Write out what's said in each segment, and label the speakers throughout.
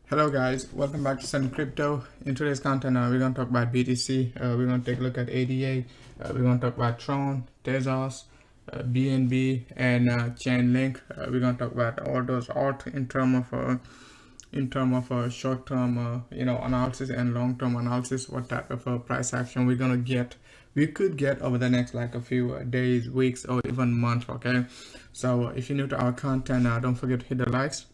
Speaker 1: Hello guys, welcome back to Sun Crypto. In today's content, we're going to talk about BTC, we're going to take a look at ADA, we're going to talk about Tron, Tezos, BNB, and Chainlink. We're going to talk about all those alt in terms of short-term analysis and long-term analysis, what type of price action we could get over the next like a few days, weeks, or even months. Okay, so if you're new to our content, don't forget to hit the likes.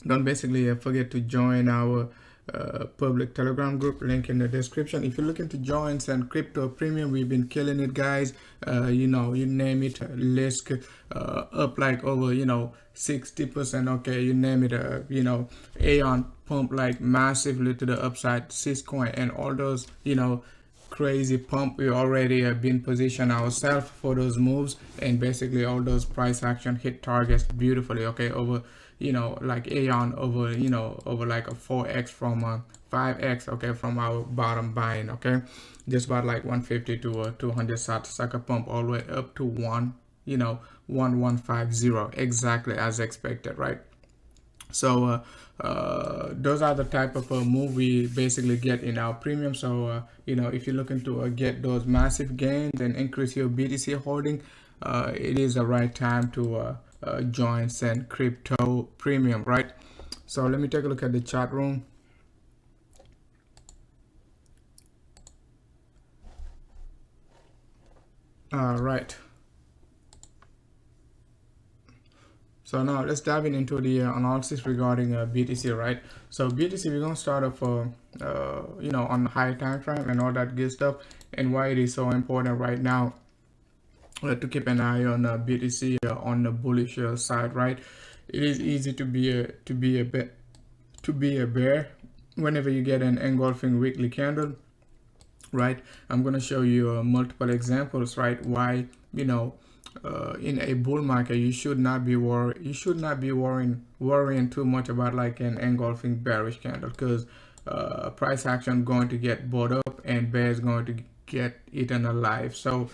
Speaker 1: Don't basically forget to join our public Telegram group, link in the description. If you're looking to join Sun Crypto Premium, we've been killing it, guys. You name it, list up like over 60%. Okay, you name it. Aeon pump like massively to the upside, Syscoin and all those crazy pump. We already have been positioned ourselves for those moves, and basically all those price action hit targets beautifully. Okay, over like Aeon over like a 4x from 5x, okay, from our bottom buying. Okay, just about like 150 to 200 sucker pump all the way up to 1150, exactly as expected, right? So those are the type of move we basically get in our premium. So if you're looking to get those massive gains and increase your BTC holding, it is the right time to join Sun Crypto Premium, right? So let me take a look at the chat room. All right. So now let's dive into the analysis regarding BTC, right? So BTC, we're gonna start off, on high time frame and all that good stuff, and why it is so important right now to keep an eye on BTC on the bullish side, right? It is easy to be a bear whenever you get an engulfing weekly candle, right? I'm gonna show you multiple examples, right? Why in a bull market you should not be worrying too much about like an engulfing bearish candle, because price action going to get bought up and bears going to get eaten alive. So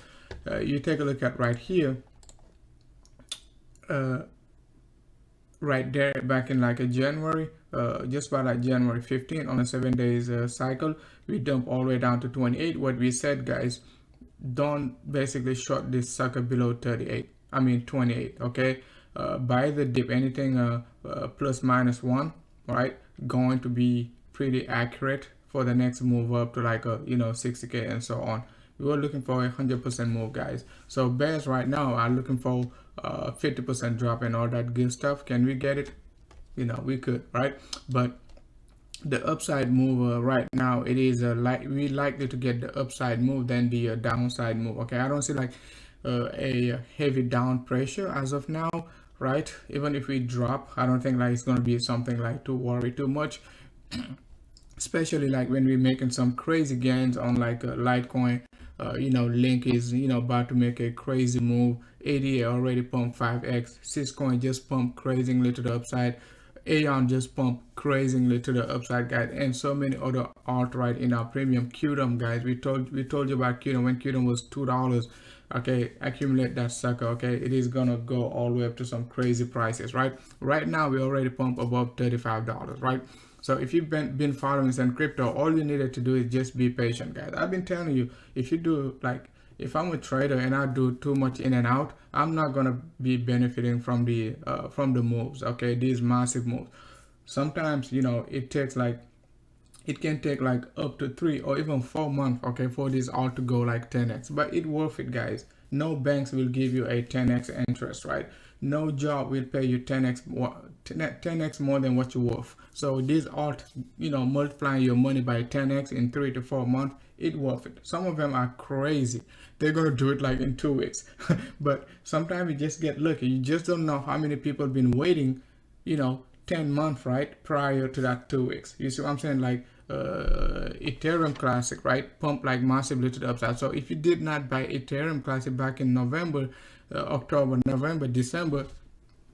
Speaker 1: you take a look at right here, right there, back in like a January, just about like January 15 on a 7 days cycle, we dump all the way down to 28. What we said, guys, don't basically short this sucker below 28, okay? Buy the dip, anything plus minus 1, right, going to be pretty accurate for the next move up to like a 60k and so on. We were looking for a 100% move, guys. So bears right now are looking for 50% drop and all that good stuff. Can we get it? We could, right? But the upside move right now, it is we likely to get the upside move than the downside move. Okay, I don't see like a heavy down pressure as of now, right? Even if we drop, I don't think like it's going to be something like to worry too much. Especially like when we're making some crazy gains on like Litecoin. Link is about to make a crazy move. ADA already pumped 5x. Syscoin just pumped crazily to the upside. Aeon just pumped crazily to the upside, guys, and so many other alt right in our premium. ETHEREUM, guys, we told you about ETHEREUM when ETHEREUM was $2. Okay, accumulate that sucker. Okay, it is gonna go all the way up to some crazy prices, right? Right now we already pump above $35, right? So if you've been following Sun Crypto, all you needed to do is just be patient, guys. I've been telling you, if you do like, if I'm a trader and I do too much in and out, I'm not gonna be benefiting from the moves. Okay, these massive moves. Sometimes it can take like up to 3 or even 4 months, okay, for this all to go like 10x. But it's worth it, guys. No banks will give you a 10x interest, right? No job will pay you 10x more than what you're worth. So these alt, multiplying your money by 10x in 3 to 4 months, it's worth it. Some of them are crazy. They're gonna do it like in 2 weeks. But sometimes you just get lucky. You just don't know how many people have been waiting, 10 months, right, prior to that 2 weeks. You see what I'm saying? Like Ethereum Classic, right, pump like massively to the upside. So if you did not buy Ethereum Classic back in November, October, November, December,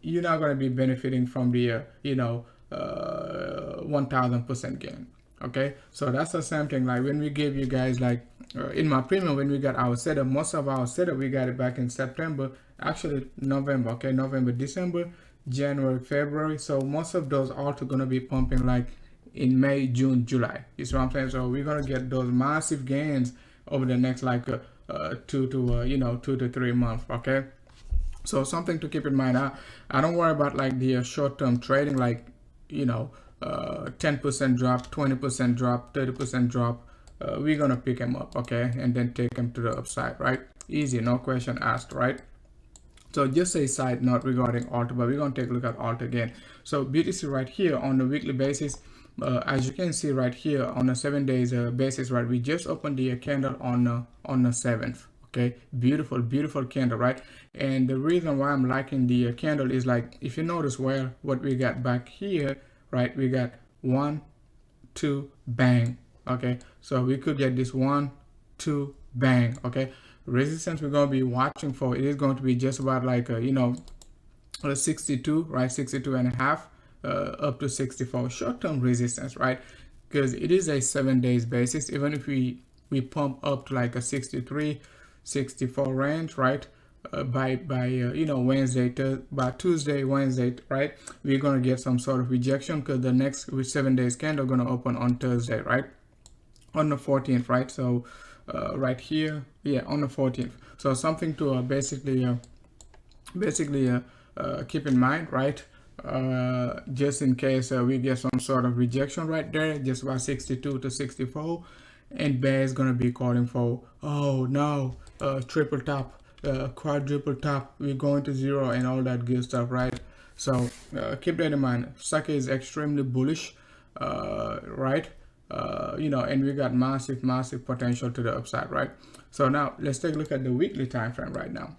Speaker 1: you're not going to be benefiting from the 1000% gain. Okay, so that's the same thing. Like when we gave you guys like in my premium, when we got our setup, most of our setup we got it back in September, actually November. Okay, November, December, January, February. So most of those alt are gonna be pumping like in May, June, July. You see what I'm saying? So we're gonna get those massive gains over the next like 2 to 3 months. Okay. So something to keep in mind. I don't worry about like the short-term trading, like 10% drop, 20% drop, 30% drop. We're gonna pick them up, okay, and then take them to the upside, right? Easy, no question asked, right? So just a side note regarding alt, but we're gonna take a look at alt again. So BTC right here on the weekly basis, as you can see right here on a 7 days basis, right? We just opened the candle on the 7th. Okay, beautiful candle, right? And the reason why I'm liking the candle is like, if you notice well, what we got back here, right? We got 1, 2, bang. Okay, so we could get this 1, 2, bang. Okay, resistance we're going to be watching for, it is going to be just about like 62, right? 62 and a half up to 64 short-term resistance, right? Because it is a 7 days basis. Even if we pump up to like a 63, 64 range, right? By Wednesday, by Tuesday, Wednesday, right? We're gonna get some sort of rejection because the next 7 days candle gonna open on Thursday, right? On the 14th, right? So right here, yeah, on the 14th. So something to basically keep in mind, right? Just in case we get some sort of rejection right there, just about 62 to 64, and bear is gonna be calling for, oh no, triple top, quadruple top, we're going to zero and all that good stuff, right? So keep that in mind. Sucker is extremely bullish, right? And we got massive potential to the upside, right? So now let's take a look at the weekly time frame right now.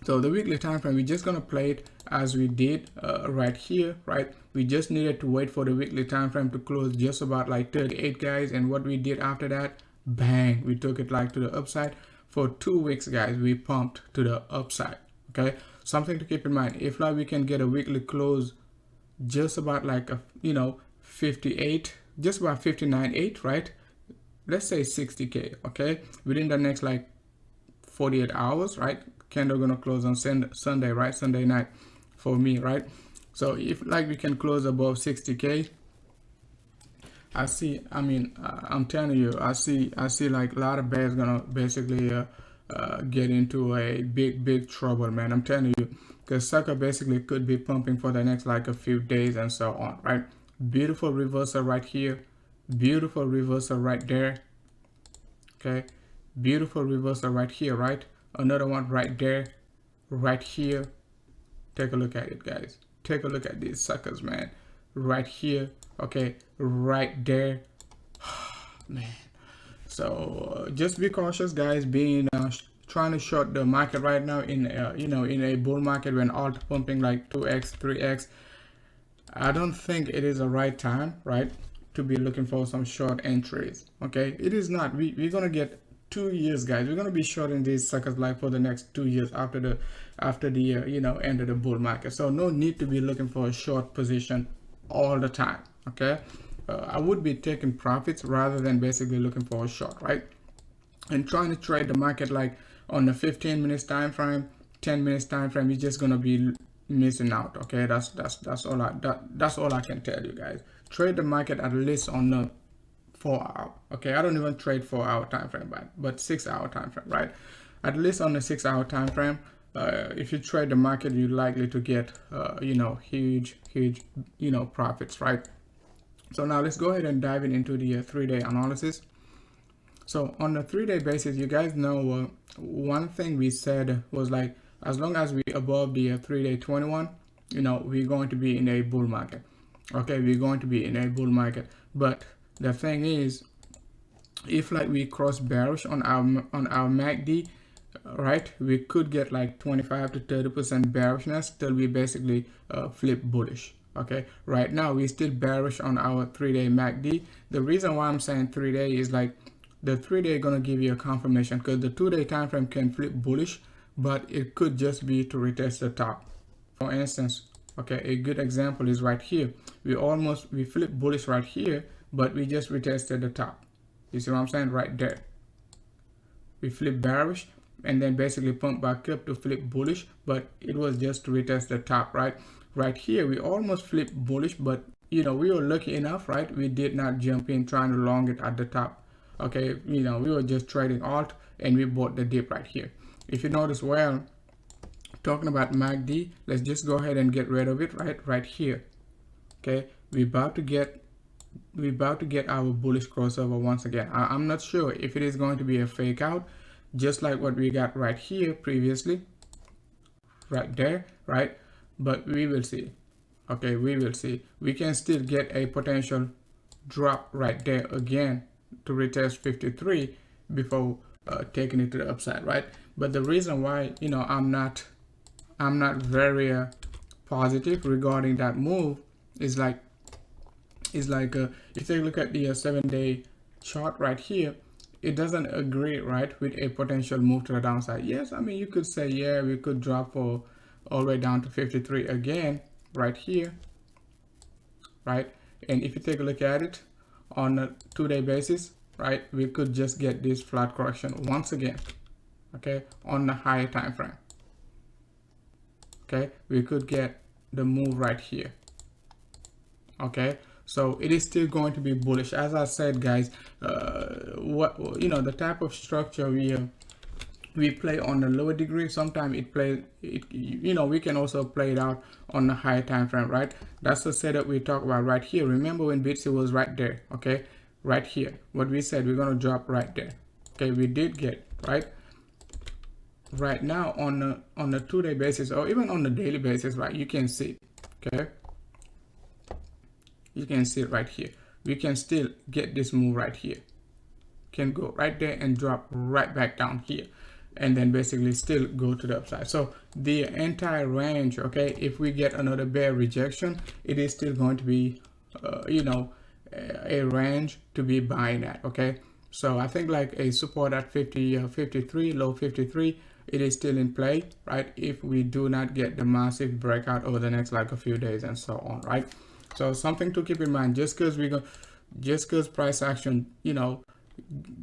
Speaker 1: So the weekly time frame, we're just gonna play it as we did right here, right? We just needed to wait for the weekly time frame to close just about like 38, guys. And what we did after that, bang, we took it like to the upside. For 2 weeks, guys, we pumped to the upside. Okay, something to keep in mind. If like we can get a weekly close just about like a 58, just about 59.8, right? Let's say 60k, okay, within the next like 48 hours, right? Candle gonna close on Sunday, right? Sunday night for me, right? So if like we can close above 60k, I'm telling you, I see like a lot of bears gonna basically get into a big trouble, man. I'm telling you, because sucker basically could be pumping for the next like a few days and so on, right? Beautiful reversal right here, beautiful reversal right there. Okay, beautiful reversal right here, right? Another one right there, right here. Take a look at it, guys. Take a look at these suckers, man. Right here, okay, right there. Man, so just be cautious, guys. Trying to short the market right now in in a bull market when alt pumping like 2x 3x, I don't think it is the right time, right, to be looking for some short entries. Okay, it is not. We're gonna get 2 years, guys. We're gonna be shorting these suckers like for the next 2 years after the end of the bull market. So no need to be looking for a short position all the time. Okay, I would be taking profits rather than basically looking for a short, right? And trying to trade the market like on the 15 minutes time frame, 10 minutes time frame, you're just gonna be missing out. Okay, that's all I can tell you, guys. Trade the market at least on the 4 hour. Okay, I don't even trade 4 hour time frame, but 6 hour time frame, right? At least on the 6 hour time frame, if you trade the market, you're likely to get huge profits, right? So now let's go ahead and dive into the 3-day analysis. So on the 3-day basis, you guys know one thing we said was like, as long as we above the 3-day 21, we're going to be in a bull market. Okay, we're going to be in a bull market. But the thing is, if like we cross bearish on our MACD, right, we could get like 25 to 30% bearishness till we basically flip bullish. Okay, right now we still bearish on our 3-day MACD. The reason why I'm saying 3-day is like the 3-day gonna give you a confirmation, because the 2-day time frame can flip bullish, but it could just be to retest the top. For instance, okay, a good example is right here. We flip bullish right here, but we just retested the top. You see what I'm saying? Right there. We flip bearish and then basically pump back up to flip bullish, but it was just to retest the top, right? right here we almost flipped bullish, but we were lucky enough, right? We did not jump in trying to long it at the top. Okay, we were just trading alt and we bought the dip right here. If you notice, well, talking about MACD, let's just go ahead and get rid of it right here. Okay, we're about to get our bullish crossover once again. I'm not sure if it is going to be a fake out, just like what we got right here previously, right there, right? But we will see. Okay, we will see. We can still get a potential drop right there again to retest 53 before taking it to the upside, right? But the reason why I'm not very positive regarding that move is like if you take a look at the 7-day chart right here, it doesn't agree, right, with a potential move to the downside. Yes, I mean, you could say, yeah, we could drop for all the way down to 53 again right here, right? And if you take a look at it on a 2-day basis, right, we could just get this flat correction once again, okay, on the higher time frame. Okay, we could get the move right here. Okay, so it is still going to be bullish, as I said, guys. The type of structure we play on the lower degree, sometimes we can also play it out on the higher time frame, right? That's the setup we talk about right here. Remember when BTC was right there, okay, right here, what we said, we're going to drop right there. Okay, we did get right now on the 2-day basis, or even on the daily basis, right? You can see it, okay, you can see it right here. We can still get this move right here, can go right there and drop right back down here, and then basically still go to the upside. So the entire range, okay, if we get another bear rejection, it is still going to be a range to be buying at. Okay, so I think like a support at 53, low 53, it is still in play, right? If we do not get the massive breakout over the next like a few days and so on, right? So something to keep in mind, just because price action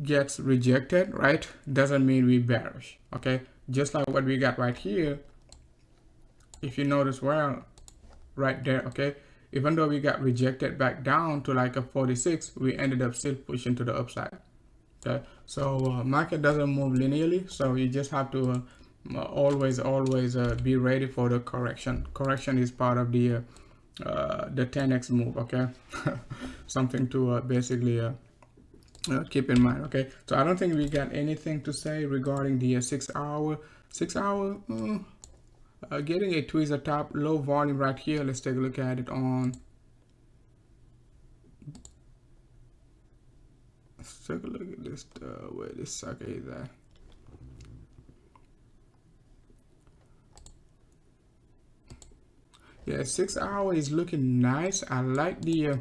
Speaker 1: gets rejected, right, doesn't mean we bearish. Okay, just like what we got right here, if you notice, well, right there, okay, even though we got rejected back down to like a 46, we ended up still pushing to the upside. Okay, so market doesn't move linearly, so you just have to always be ready for the correction. Correction is part of the 10x move. Okay, something to basically keep in mind. Okay, so I don't think we got anything to say regarding the 6 hour getting a tweezer top, low volume right here. Let's take a look at it on, let's take a look at this where this sucker is at. Yeah, 6 hour is looking nice. I like the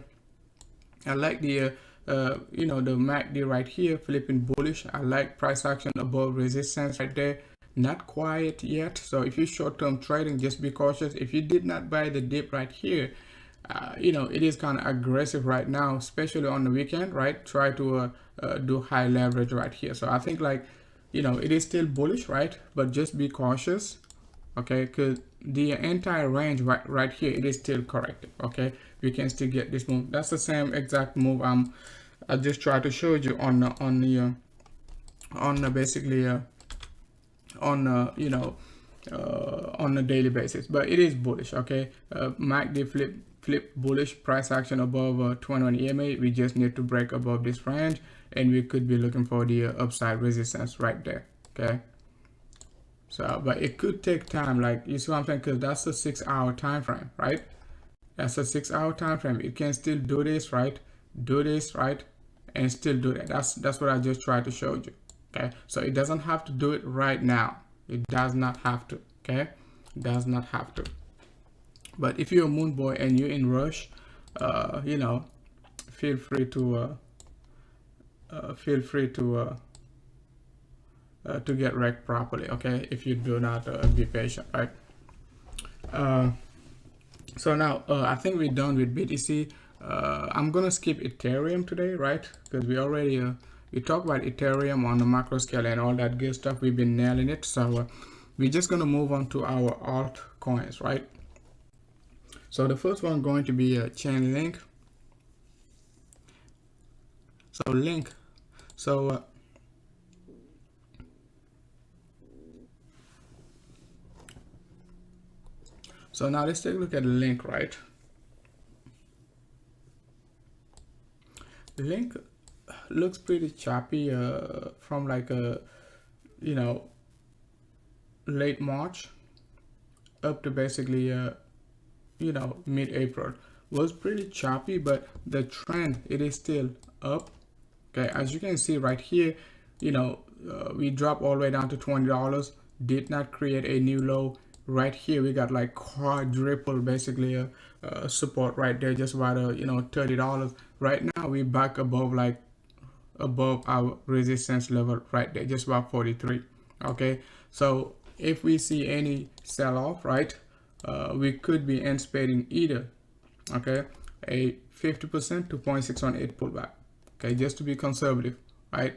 Speaker 1: the MACD right here flipping bullish. I like price action above resistance right there. Not quiet yet, so if you're short-term trading, just be cautious. If you did not buy the dip right here, it is kind of aggressive right now, especially on the weekend, right? Try to do high leverage right here. So I think like it is still bullish, right? But just be cautious, okay, because the entire range right here, it is still corrected. Okay, we can still get this move. That's the same exact move I just tried to show you on the daily basis, but it is bullish. Okay, MACD flip bullish, price action above 21 EMA. We just need to break above this range, and we could be looking for the upside resistance right there. Okay, so but it could take time, like, you see what I'm saying, because that's a 6 hour time frame, right? That's a 6 hour time frame. It can still do this, right? Do this, right? And still do that. That's what I just tried to show you. Okay, so it doesn't have to do it right now. It does not have to. Okay, it does not have to. But if you're a moon boy and you're in rush, feel free to get wrecked properly. Okay, if you do not be patient, right? So now I think we're done with BTC. I'm gonna skip Ethereum today, right? Because we already we talked about Ethereum on the macro scale and all that good stuff. We've been nailing it. So we're just gonna move on to our altcoins, right? So the first one going to be a chain link. So link. So so now let's take a look at the link, right? The link looks pretty choppy from like a late March up to basically mid-April. Was pretty choppy, but the trend, it is still up. Okay, as you can see right here, we dropped all the way down to $20, did not create a new low. Right here we got like quadruple basically support right there, just about $30. Right now we back above our resistance level right there, just about 43. Okay, so if we see any sell off, right, we could be anticipating either a 50% to 0.618 pullback, okay, just to be conservative, right?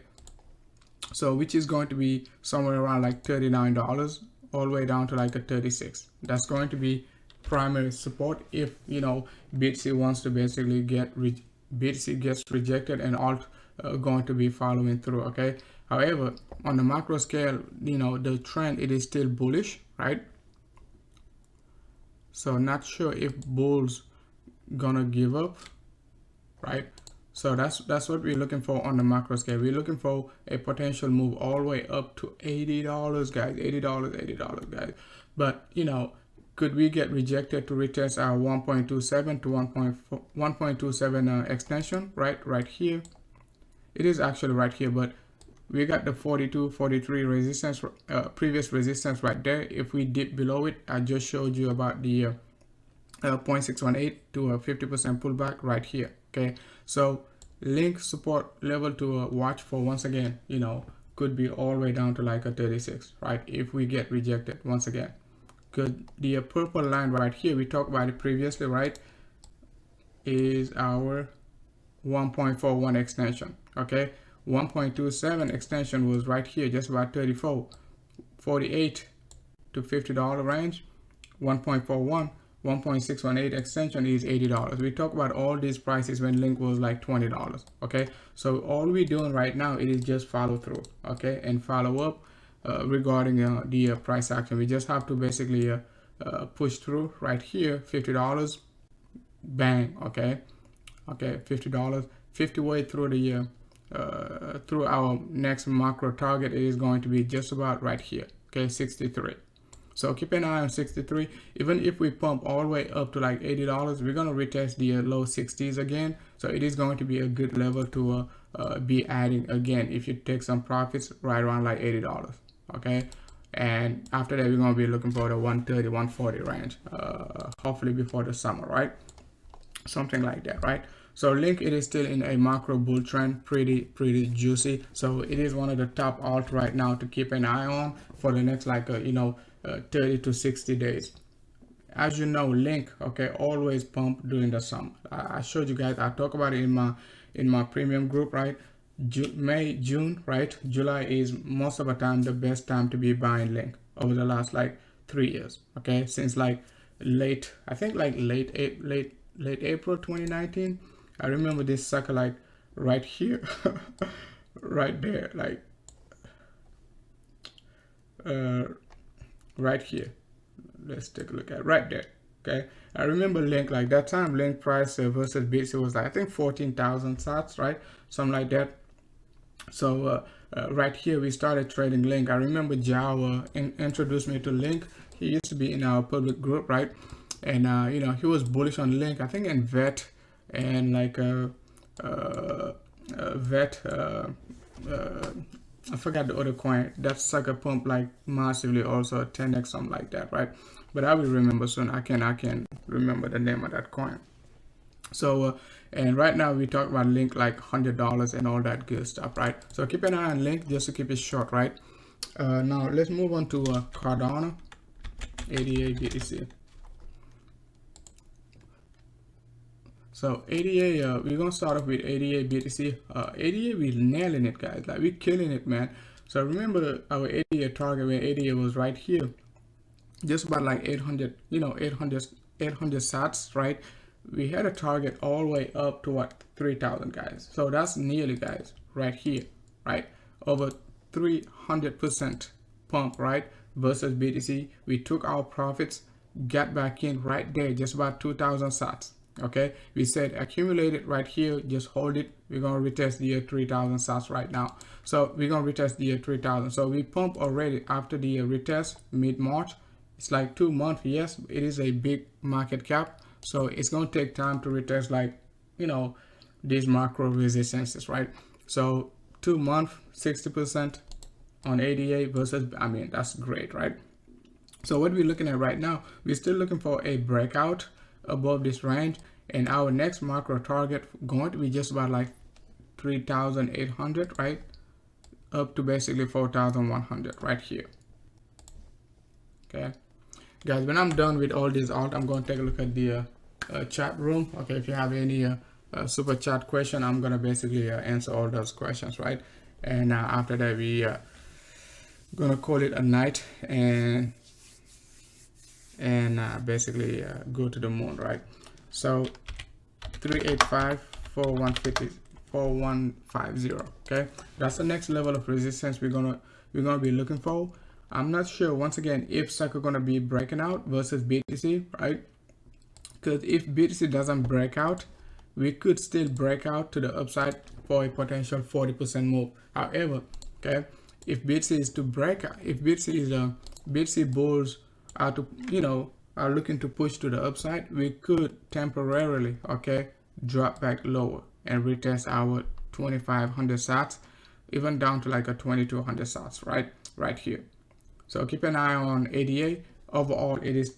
Speaker 1: So which is going to be somewhere around like $39 all the way down to like a 36. That's going to be primary support if BTC wants to basically BTC gets rejected and alt going to be following through. Okay, however, on the macro scale, the trend, it is still bullish, right? So not sure if bulls gonna give up, right? So that's what we're looking for on the macro scale. We're looking for a potential move all the way up to $80, guys. $80, guys. But could we get rejected to retest our 1.27 to 1.27 extension right here? It is actually right here, but we got the 42, 43 resistance, previous resistance right there. If we dip below it, I just showed you about the 0.618 to a 50% pullback right here. Okay, so link support level to watch for, once again, could be all the way down to like a 36, right? If we get rejected once again. Good. The purple line right here, we talked about it previously, right, is our 1.41 extension. Okay, 1.27 extension was right here, just about 34, 48 to $50 range. 1.41, 1.618 extension is $80. We talk about all these prices when link was like $20. Okay, so all we're doing right now is just follow through, okay, and follow up regarding the price action. We just have to basically push through right here, $50, bang. Okay, $50, 50 way through the through our next macro target is going to be just about right here. Okay, 63. So keep an eye on 63. Even if we pump all the way up to like $80, we're going to retest the low 60s again. So it is going to be a good level to be adding again if you take some profits right around like $80. Okay, and after that we're going to be looking for the 130, 140 range, hopefully before the summer, right? Something like that, right? So link, it is still in a macro bull trend, pretty juicy. So it is one of the top alt right now to keep an eye on for the next like 30 to 60 days. As you know, link, okay, always pump during the summer. I showed you guys, I talk about it in my premium group, right? May, June, right? July is most of the time the best time to be buying link over the last like 3 years. Okay, since like late April 2019. I remember this sucker like right here, right there, like right here. Let's take a look at right there. Okay, I remember link like that time. Link price versus BTC was like, I think 14,000 sats, right? Something like that. So right here we started trading link. I remember Jao introduced me to link. He used to be in our public group, right? And he was bullish on link, I think, in vet and like vet, I forgot the other coin. That sucker pump like massively, also 10x, something like that, right? But I will remember soon. I can remember the name of that coin. So and right now we talk about link like $100 and all that good stuff, right? So keep an eye on link just to keep it short, right? Now let's move on to Cardano, ADA BTC. So ADA, we're gonna start off with ADA BTC. ADA, we're nailing it, guys. Like, we're killing it, man. So remember our ADA target when ADA was right here, just about like 800, 800 800 sats, right? We had a target all the way up to what, 3,000 guys. So that's nearly, guys, right here, right? Over 300% pump, right? Versus BTC. We took our profits, got back in right there, just about 2,000 sats. Okay, we said accumulate it right here, just hold it. We're gonna retest the 3,000 sats right now. So we're gonna retest the 3,000. So we pump already after the retest mid-March. It's like 2 months. Yes, it is a big market cap, so it's gonna take time to retest, like, you know, these macro resistances, right? So 2 months, 60% on ADA versus, I mean, that's great, right? So what we're looking at right now, we're still looking for a breakout above this range, and our next macro target going to be just about like 3,800, right, up to basically 4,100 right here. Okay, guys, when I'm done with all these alt, I'm going to take a look at the chat room. Okay, if you have any super chat question, I'm gonna basically answer all those questions, right? And after that, we gonna call it a night and basically go to the moon, right? So 385-4150, okay, that's the next level of resistance we're gonna be looking for. I'm not sure, once again, if sucker gonna be breaking out versus BTC, right? Because if BTC doesn't break out, we could still break out to the upside for a potential 40% move. However, okay, if BTC is to break out, if BTC is BTC bulls are to, you know, are looking to push to the upside, we could temporarily, okay, drop back lower and retest our 2,500 sats, even down to like a 2,200 sats, right here. So keep an eye on ADA. Overall it is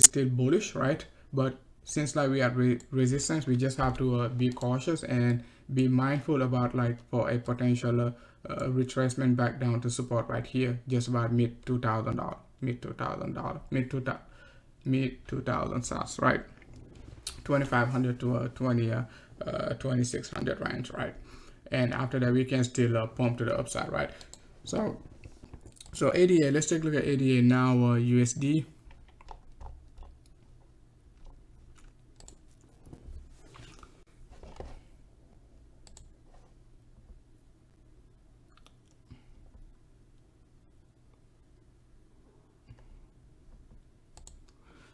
Speaker 1: still bullish, right? But since like we are resistance, we just have to be cautious and be mindful about, like, for a potential retracement back down to support right here, just about mid $2,000 sats, right? 2,500 to 2,600 range, right? And after that, we can still pump to the upside, right? So ADA, let's take a look at ADA now. USD.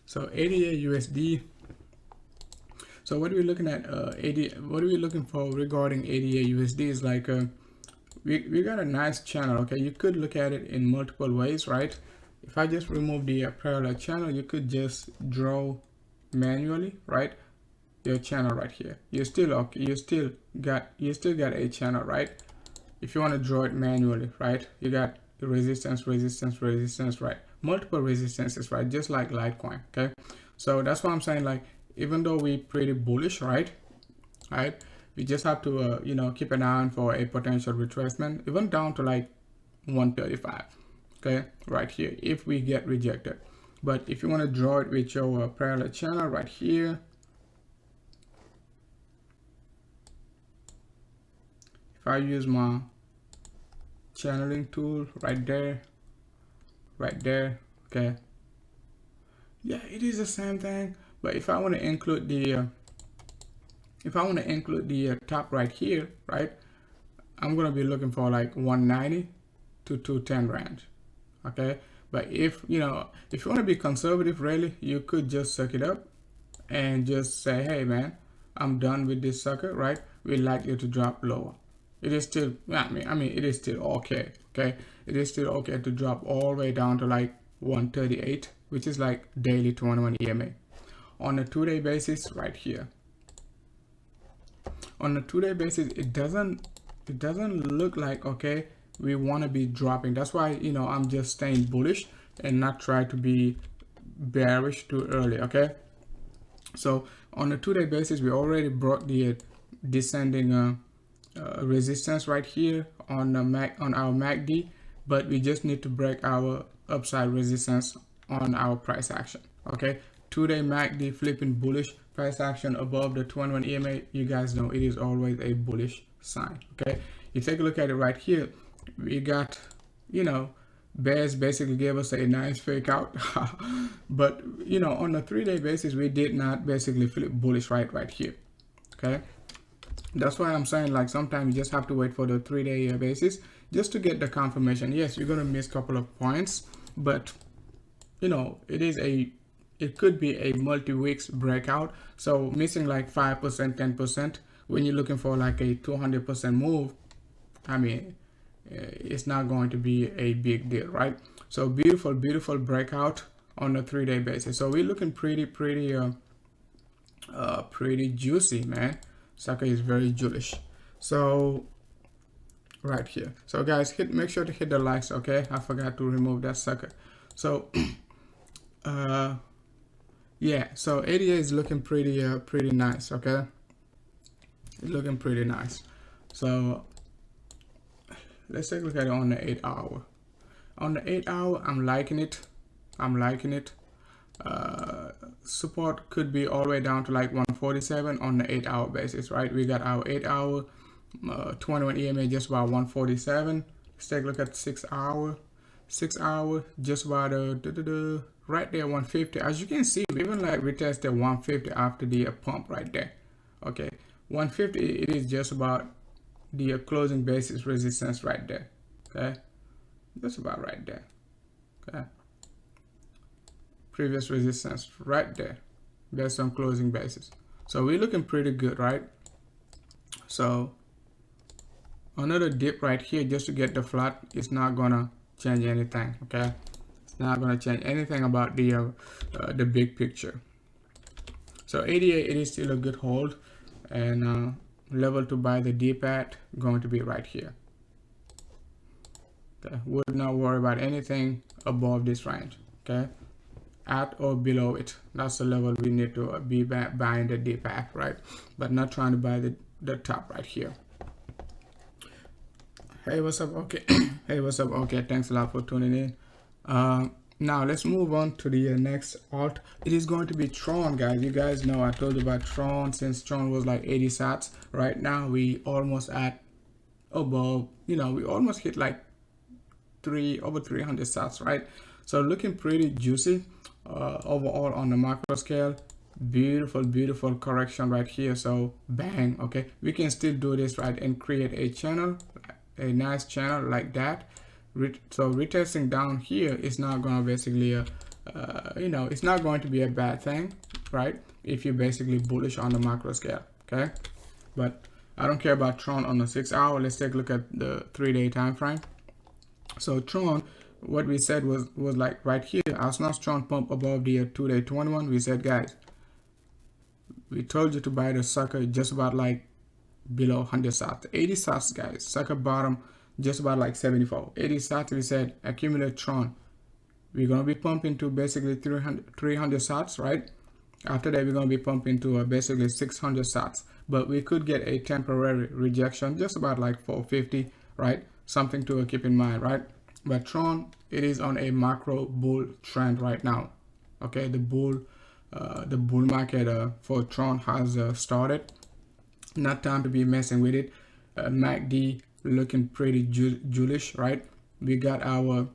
Speaker 1: So ADA USD. So what are we looking at? ADA. What are we looking for regarding ADA USD? Is like we got a nice channel. Okay, you could look at it in multiple ways, right? If I just remove the parallel channel, you could just draw manually, right? Your channel right here. You still okay. You still got a channel, right? If you want to draw it manually, right? You got resistance, right? Multiple resistances, right? Just like Litecoin, okay? So that's what I'm saying. Like, even though we pretty bullish, right? We just have to, you know, keep an eye on for a potential retracement, even down to like 135, okay? Right here, if we get rejected. But if you want to draw it with your parallel channel right here, if I use my channeling tool right there, okay, yeah, it is the same thing. But if I want to include the top right here, right, I'm gonna be looking for like 190 to 210 range, okay? But if you want to be conservative, really, you could just suck it up and just say, hey man, I'm done with this sucker, right? We're likely to drop lower. It is still, I mean, it is still okay, okay? It is still okay to drop all the way down to like 138, which is like daily 21 EMA. On a 2-day basis, right here. On a 2-day basis, it doesn't look like, okay, we want to be dropping. That's why, you know, I'm just staying bullish and not try to be bearish too early, okay? So on a 2-day basis, we already broke the descending resistance right here on our MACD, but we just need to break our upside resistance on our price action, okay? 2-day MACD flipping bullish, price action above the 21 EMA. You guys know it is always a bullish sign, okay? You take a look at it right here, we got, you know, Bears basically gave us a nice fake out. But you know, on a 3-day basis, we did not basically flip bullish right here. Okay, that's why I'm saying, like, sometimes you just have to wait for the 3-day basis just to get the confirmation. Yes, you're gonna miss a couple of points, but you know, it could be a multi-weeks breakout. So missing like 5%, 10% when you're looking for like a 200% move, I mean, it's not going to be a big deal, right? So beautiful breakout on a 3-day basis. So we're looking pretty juicy, man. Sucker is very Jewish. So right here. So guys, make sure to hit the likes, okay? I forgot to remove that sucker. So yeah, so ADA is looking pretty nice, okay? It's looking pretty nice. So let's take a look at it on the 8-hour. On the 8-hour, I'm liking it. Support could be all the way down to like 147 on the 8-hour basis, right? We got our 8-hour 21 EMA just about 147. Let's take a look at 6-hour. 6-hour just about right there 150. As you can see, we even like retested 150 after the pump right there. Okay, 150, it is just about the closing basis resistance right there. Okay, just about right there. Okay, previous resistance right there based on closing basis. So we're looking pretty good, right? So another dip right here just to get the flat is not gonna change anything. Okay, it's not gonna change anything about the big picture. So 88, it is still a good hold, and level to buy the dip at going to be right here. Okay, would not worry about anything above this range. Okay, at or below it, that's the level we need to be buying the dip at, right? But not trying to buy the top right here. Hey, what's up? Okay. Hey, what's up? Okay, thanks a lot for tuning in. Now let's move on to the next alt. It is going to be Tron, guys. You guys know I told you about Tron since Tron was like 80 sats. Right now we almost at above, you know, we almost hit like over 300 sats, right? So looking pretty juicy overall on the macro scale. Beautiful correction right here. So bang. Okay, we can still do this, right, and create a channel, a nice channel like that. So retesting down here is not going to basically you know, it's not going to be a bad thing, right, if you're basically bullish on the macro scale. Okay, but I don't care about Tron on the 6-hour. Let's take a look at the 3-day time frame. So Tron, what we said was like right here, as soon as Tron pump above the 2-day 21, we said, guys, we told you to buy the sucker just about like below 100 sats, 80 sats, guys. Sucker bottom just about like 74, 80 sats. We said accumulate Tron, we're gonna be pumping to basically 300 sats, right? After that, we're gonna be pumping to basically 600 sats, but we could get a temporary rejection just about like 450, right? Something to keep in mind, right? But Tron, it is on a macro bull trend right now. Okay, the bull market for Tron has started. Not time to be messing with it. MACD looking pretty Julish, right? We got our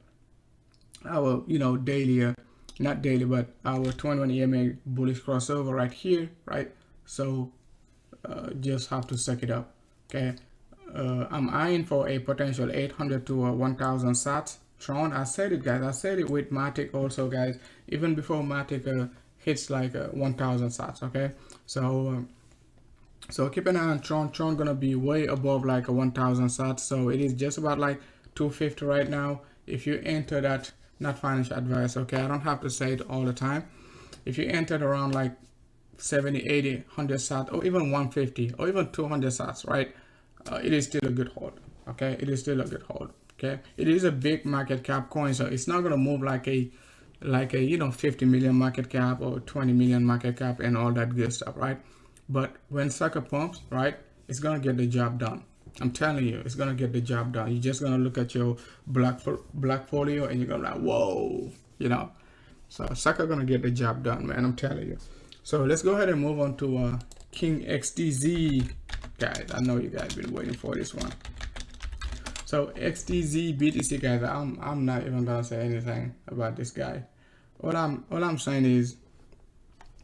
Speaker 1: you know, daily, not daily, but our 21 EMA bullish crossover right here, right? So just have to suck it up. Okay, I'm eyeing for a potential 800 to 1000 sats. Tron, I said it, guys. I said it with Matic also, guys, even before Matic hits like 1000 sats. Okay, so so keep an eye on Tron. Tron gonna be way above like 1000 sats. So it is just about like 250 right now. If you enter that, not financial advice, okay, I don't have to say it all the time. If you entered around like 70, 80, 100 sats, or even 150, or even 200 sats, right, it is still a good hold. Okay, it is still a good hold. Okay, it is a big market cap coin, so it's not gonna move like a you know, 50 million market cap or 20 million market cap and all that good stuff, right? But when sucker pumps, right, it's gonna get the job done. I'm telling you, it's gonna get the job done. You're just gonna look at your black folio and you're gonna be like, whoa, you know. So sucker gonna get the job done, man. I'm telling you. So let's go ahead and move on to King XDZ, guys. I know you guys been waiting for this one. So So XTZ BTC guys, I'm not even gonna say anything about this guy. All I'm saying is,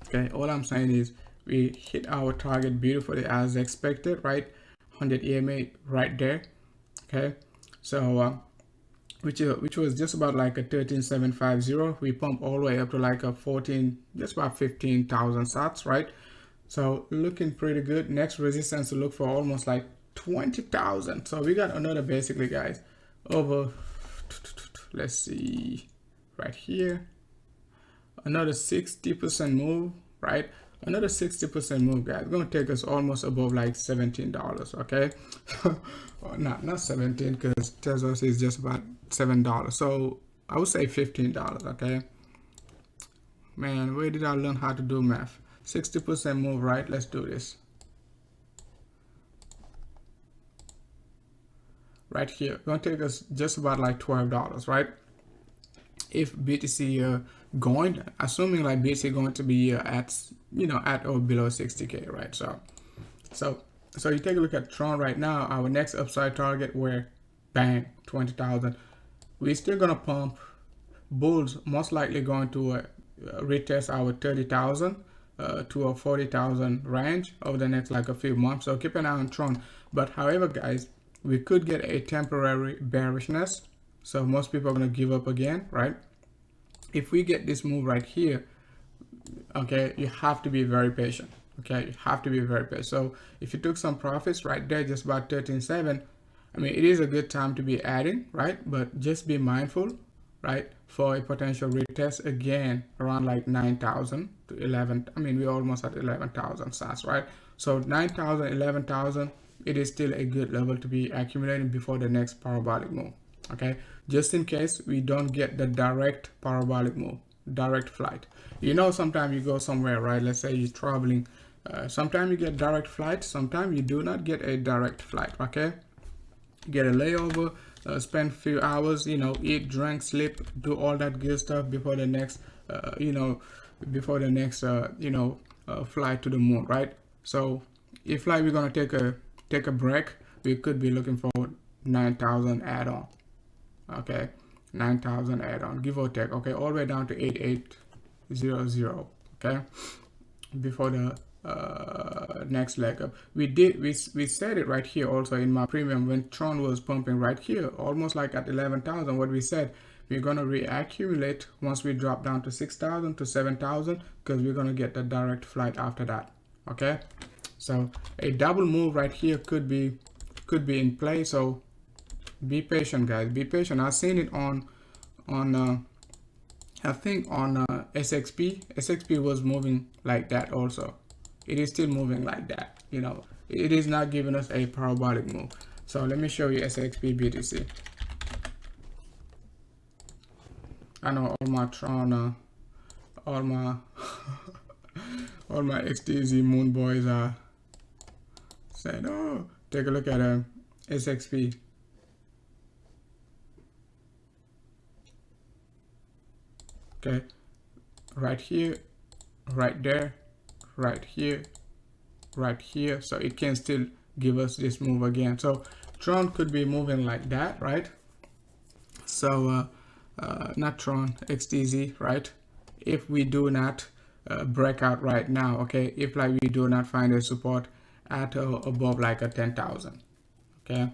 Speaker 1: okay, all I'm saying is we hit our target beautifully as expected, right? 100 EMA right there. Okay, so which was just about like a 13,750. We pump all the way up to like a 14, just about 15,000 sats, right? So looking pretty good. Next resistance to look for almost like 20,000. So we got another basically guys over, let's see, right here, another 60% move, right? Another 60% move guys, gonna take us almost above like $17. Okay. not 17 because Tezos is just about $7, so I would say $15. Okay, man, where did I learn how to do math? 60% move, right? Let's do this right here. Gonna take us just about like $12, right? If BTC going, assuming like BTC going to be at, you know, at or below 60k, right? So you take a look at Tron right now. Our next upside target, where bang, 20,000. We're still gonna pump. Bulls most likely going to retest our 30,000 to a 40,000 range over the next like a few months. So keep an eye on Tron. But however, guys, we could get a temporary bearishness. So most people are gonna give up again, right? If we get this move right here, okay, you have to be very patient. Okay, you have to be very patient. So if you took some profits right there, just about 13.7, I mean, it is a good time to be adding, right? But just be mindful, right, for a potential retest again around like 9,000 to 11. I mean, we're almost at 11,000 sats, right? So 9,000, 11,000, it is still a good level to be accumulating before the next parabolic move. Okay, just in case we don't get the direct parabolic move, direct flight. You know, sometimes you go somewhere, right? Let's say you're traveling. Sometimes you get direct flight. Sometimes you do not get a direct flight. Okay, get a layover, spend a few hours, you know, eat, drink, sleep, do all that good stuff before the next, flight to the moon, right? So if like we're gonna take a break, we could be looking for 9,000 add-on. Okay, 9,000 add-on, give or take. Okay, all the way down to 8800. Okay, before the next leg up. We said it right here also in my premium when Tron was pumping right here, almost like at 11,000. What we said, we're gonna reaccumulate once we drop down to 6,000 to 7,000, because we're gonna get the direct flight after that. Okay, so a double move right here could be in play. So be patient, guys. Be patient. I've seen it on I think on SXP. SXP was moving like that also. It is still moving like that. You know, it is not giving us a parabolic move. So let me show you SXP BTC. I know all my Tron, all my all my XTZ Moon boys are saying, "Oh, take a look at SXP." Okay, right here, right there, right here, right here. So it can still give us this move again. So Tron could be moving like that, right? So not Tron, XTZ, right? If we do not break out right now, okay, if like we do not find a support at above like a 10,000, okay,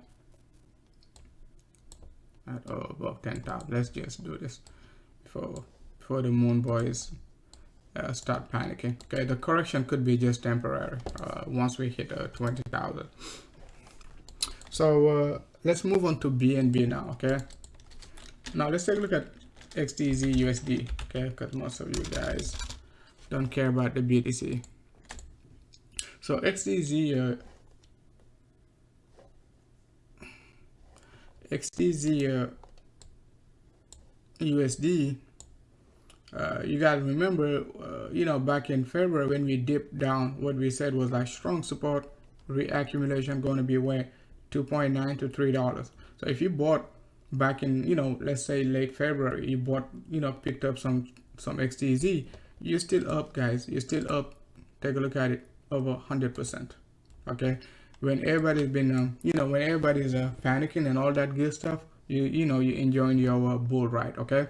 Speaker 1: at above 10,000. Let's just do this before the moon boys start panicking. Okay, the correction could be just temporary once we hit 20,000. So let's move on to BNB now. Okay, now let's take a look at XTZ USD. Okay, because most of you guys don't care about the BTC. So XTZ USD, you guys remember, you know, back in February when we dipped down, what we said was like strong support, reaccumulation going to be where $2.9 to $3. So if you bought back in, you know, let's say late February, you bought, you know, picked up some XTZ, you're still up, guys. You're still up. Take a look at it, over 100%. Okay, when everybody's been when everybody's panicking and all that good stuff, you enjoying your bull ride. Okay,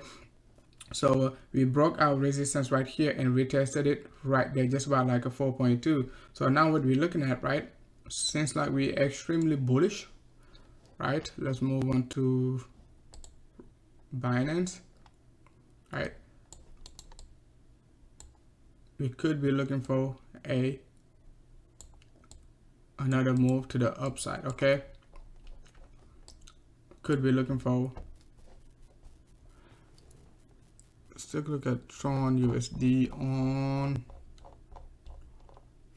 Speaker 1: so we broke our resistance right here and retested it right there, just about like a 4.2. So now what we're looking at, right, since like we're extremely bullish, right, let's move on to Binance, right. We could be looking for another move to the upside. Okay, could be looking for, let's take a look at Tron USD on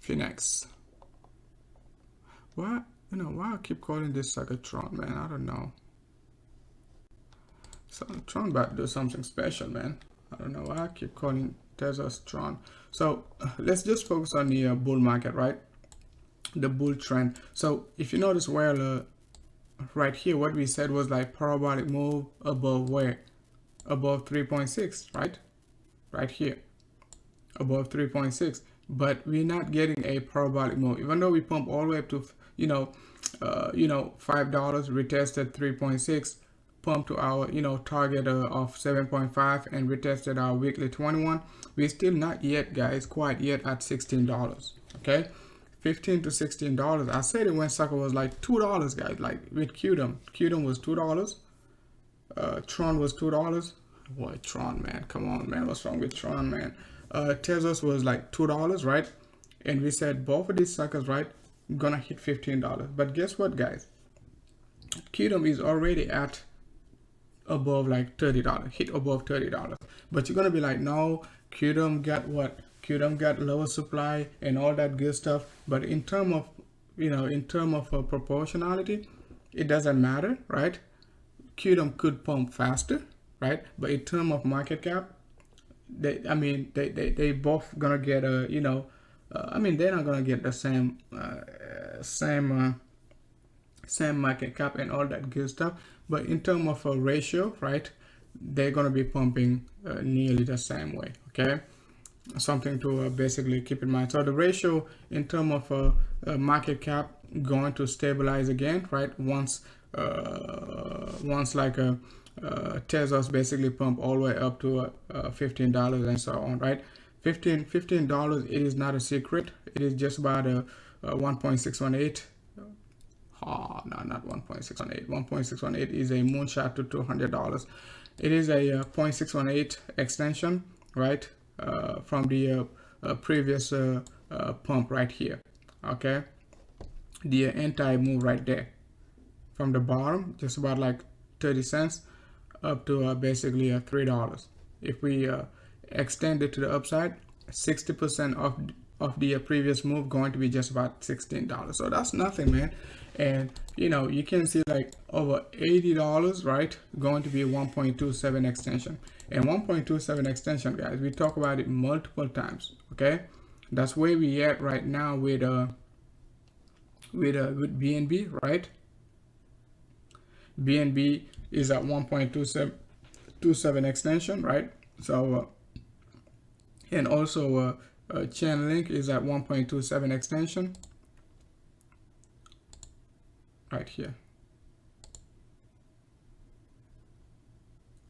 Speaker 1: Phoenix. Why I keep calling this sucker Tron, man? I don't know. So Tron about to do something special, man. I don't know why I keep calling Tesla's Tron. So let's just focus on the bull market, right? The bull trend. So if you notice, where right here, what we said was like parabolic move above where? Above 3.6, right? Right here, above 3.6. But we're not getting a parabolic move, even though we pump all the way up to $5, retested 3.6, pump to our target of 7.5, and retested our weekly 21. We're still not yet, guys, quite yet at $16. Okay, $15 to $16. I said it when sucker was like $2, guys. Like with QDM was $2. Tron was $2. Boy, Tron, man, come on, man, what's wrong with Tron, man? Tezos was like $2, right? And we said both of these suckers, right, gonna hit $15. But guess what, guys? QDM is already at above like $30, hit above $30. But you're gonna be like, no, QDM got what? QDM got lower supply and all that good stuff. But in term of proportionality, it doesn't matter, right? QDM could pump faster, right? But in terms of market cap, they both gonna get they're not gonna get the same market cap and all that good stuff. But in terms of a ratio, right, they're gonna be pumping nearly the same way. Okay, something to basically keep in mind. So the ratio in terms of market cap going to stabilize again, right? Once like Tezos basically pump all the way up to $15 and so on, right? $15, it is not a secret. It is just about a 1.618. Oh, no, not 1.618. 1.618 is a moonshot to $200. It is a 0.618 extension, right, from the previous pump right here. Okay, the anti-move right there from the bottom, just about like 30 cents up to basically $3. If we extend it to the upside, 60% of the previous move going to be just about $16. So that's nothing, man. And you can see like over $80, right, going to be a 1.27 extension. And 1.27 extension, guys, we talk about it multiple times. Okay, that's where we at right now with BNB, right? BNB is at 1.27 extension, right? So and also Chainlink is at 1.27 extension right here.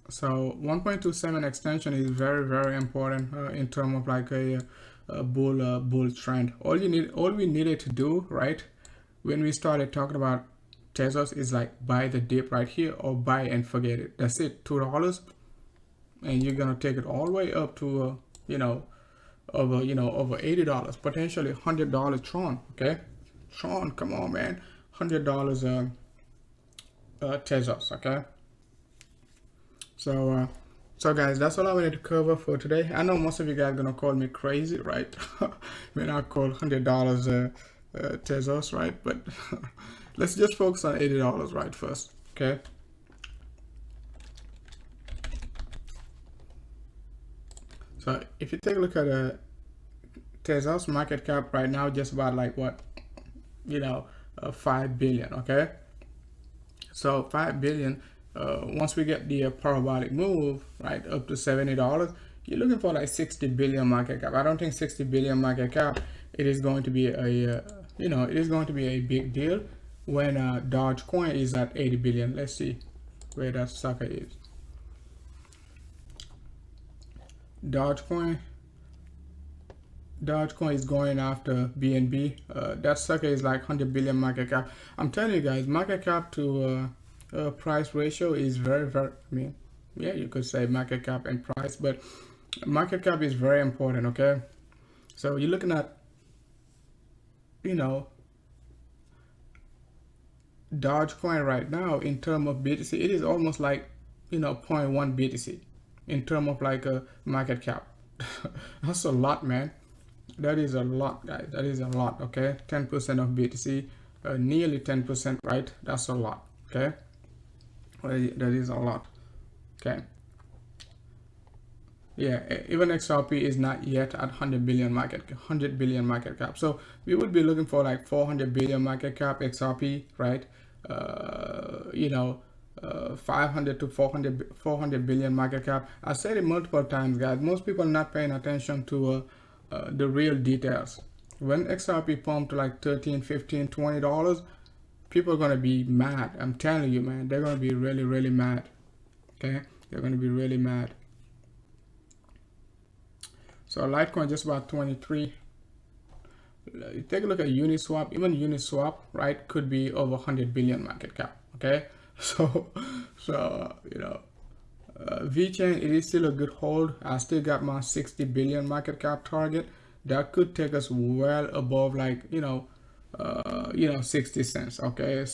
Speaker 1: So 1.27 extension is very, very important in terms of like a bull trend. All we needed to do, right, when we started talking about Tezos, is like buy the dip right here or buy and forget it. That's it, $2, and you're gonna take it all the way up to over $80, potentially $100 Tron. Okay, Tron, come on, man, $100 Tezos. Okay, so guys, that's all I wanted to cover for today. I know most of you guys are gonna call me crazy, right, when I call $100 Tezos, right? But let's just focus on $80 right first. Okay, so if you take a look at Tezos market cap right now, just about like what, 5 billion. Okay, so 5 billion. Once we get the parabolic move right up to $70, you're looking for like 60 billion market cap. I don't think 60 billion market cap, it is going to be a it is going to be a big deal when Dogecoin is at 80 billion. Let's see where that sucker is. Dogecoin is going after BNB. That sucker is like 100 billion market cap. I'm telling you guys, market cap to price ratio is very, I mean, yeah, you could say market cap and price, but market cap is very important. Okay, so you're looking at, Dogecoin right now in terms of BTC, it is almost like, 0.1 BTC in terms of like a market cap. That's a lot, man. That is a lot, guys. That is a lot. Okay, 10% of BTC, nearly 10%, right? That's a lot. Okay, that is a lot. Okay, yeah, even XRP is not yet at 100 billion market cap. So we would be looking for like 400 billion market cap XRP, right? 500 to 400 billion market cap. I said it multiple times, guys. Most people are not paying attention to the real details. When XRP pumped to like 13, 15, $20, people are gonna be mad. I'm telling you, man, they're gonna be really, really mad. Okay, they're gonna be really mad. So Litecoin just about 23. Take a look at Uniswap. Even Uniswap, right, could be over 100 billion market cap. Okay, so VeChain, it is still a good hold. I still got my 60 billion market cap target. That could take us well above like 60 cents. Okay,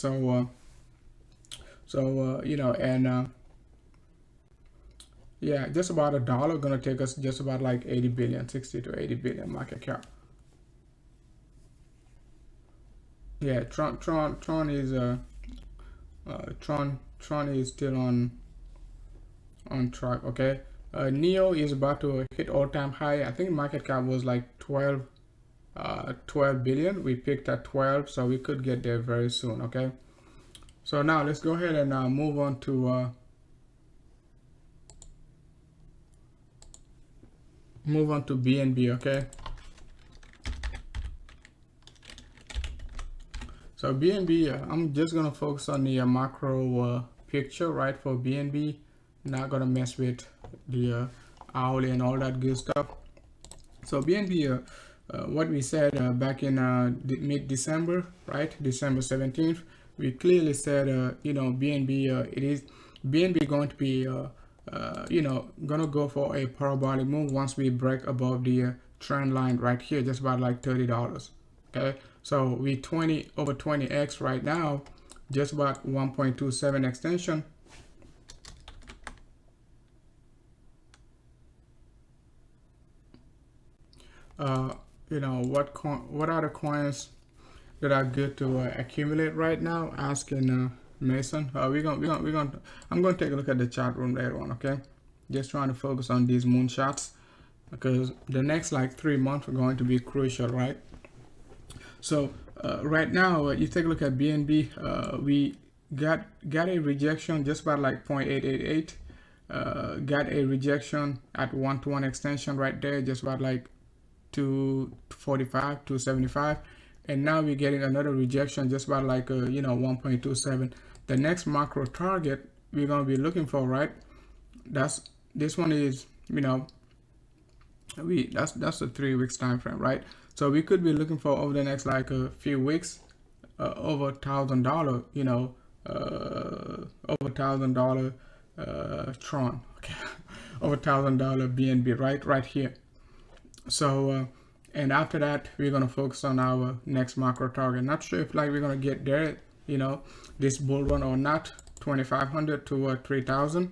Speaker 1: yeah, just about $1 gonna take us just about like 80 billion, 60 to 80 billion market cap. Yeah, Tron is Tron is still on track. Okay, Neo is about to hit all-time high. I think market cap was like 12 billion. We picked at 12, so we could get there very soon. Okay, so now let's go ahead and move on to BNB. Okay, so BNB, I'm just gonna focus on the macro picture, right, for BNB. Not gonna mess with the hourly and all that good stuff. So BNB, what we said back in mid-December, right, December 17th, we clearly said BNB, BNB going to be gonna go for a parabolic move once we break above the trend line right here, just about like $30. Okay, so we over 20x right now, just about 1.27 extension. What are the coins that are good to accumulate right now? Asking Mason. I'm gonna take a look at the chat room later on. Okay, just trying to focus on these moonshots because the next like 3 months are going to be crucial, right? So right now, you take a look at BNB. We got a rejection just about like 0.888. Got a rejection at 1-to-1 extension right there, just about like 245, 275, and now we're getting another rejection just about like 1.27. The next macro target we're gonna be looking for, right? This one is that's a 3 weeks time frame, right? So we could be looking for over the next like a few weeks over $1,000, over $1,000 Tron, okay, over $1,000 BNB, right here. So and after that we're gonna focus on our next macro target. Not sure if like we're gonna get there, this bull run or not. 2,500 to 3,000,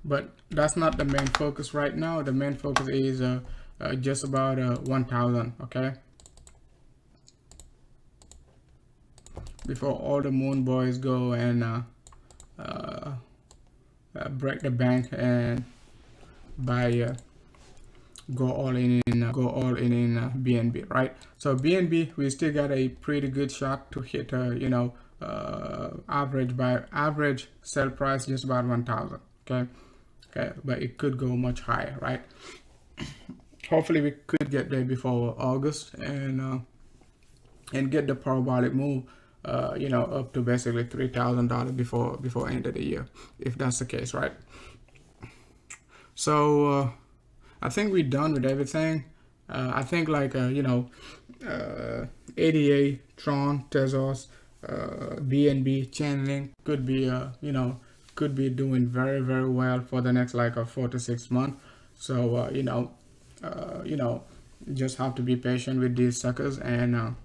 Speaker 1: but that's not the main focus right now. The main focus is just about 1,000. Okay, before all the moon boys go and break the bank and buy go all in BNB, right? So BNB, we still got a pretty good shot to hit average sell price just about 1,000. Okay, but it could go much higher, right? hopefully we could get there before August and get the parabolic move, you know, up to basically $3,000 before end of the year, if that's the case, right? So I think we're done with everything. I think like you know, ADA, Tron, Tezos, BNB, Chainlink could be you know, could be doing very well for the next like 4 to 6 months. So you know, just have to be patient with these suckers and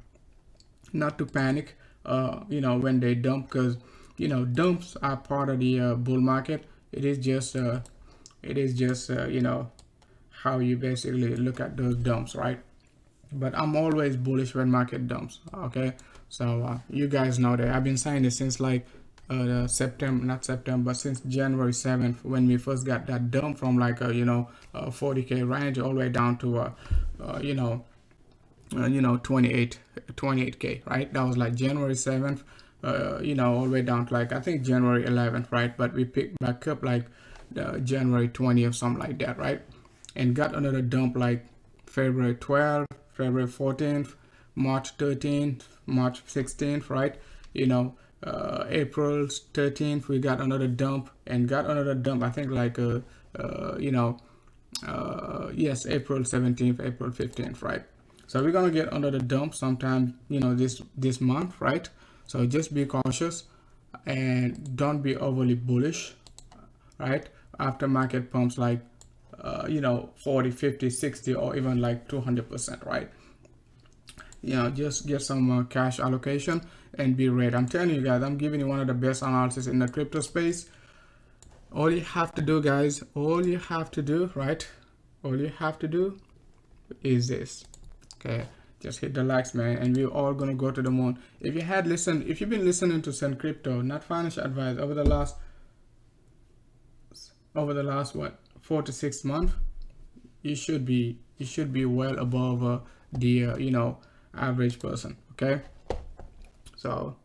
Speaker 1: not to panic you know, when they dump, because you know, dumps are part of the bull market. It is just you know, how you basically look at those dumps, right? But I'm always bullish when market dumps. Okay, so you guys know that I've been saying this since like September, not September, but since January 7th, when we first got that dump from like you know, 40k range all the way down to you know, 28k, right? That was like January 7th, you know, all the way down to like I think January 11th, right? But we picked back up like January 20th, something like that, right? And got another dump like February 12th, February 14th, March 13th, March 16th, right? You know, April 13th we got another dump, and got another dump I think like you know, yes, April 17th, April 15th, right? So we're gonna get another dump sometime, you know, this month, right? So just be cautious and don't be overly bullish, right? After market pumps like you know, 40, 50, 60, or even like 200%, right? You know, just get some cash allocation and be ready. I'm telling you guys, I'm giving you one of the best analysis in the crypto space. All you have to do, guys, all you have to do, right? All you have to do is this. Okay, just hit the likes, man, and we're all gonna go to the moon. If you've been listening to Send Crypto, not financial advice, over the last what, 4 to 6 months, you should be well above the you know, average person. Okay, so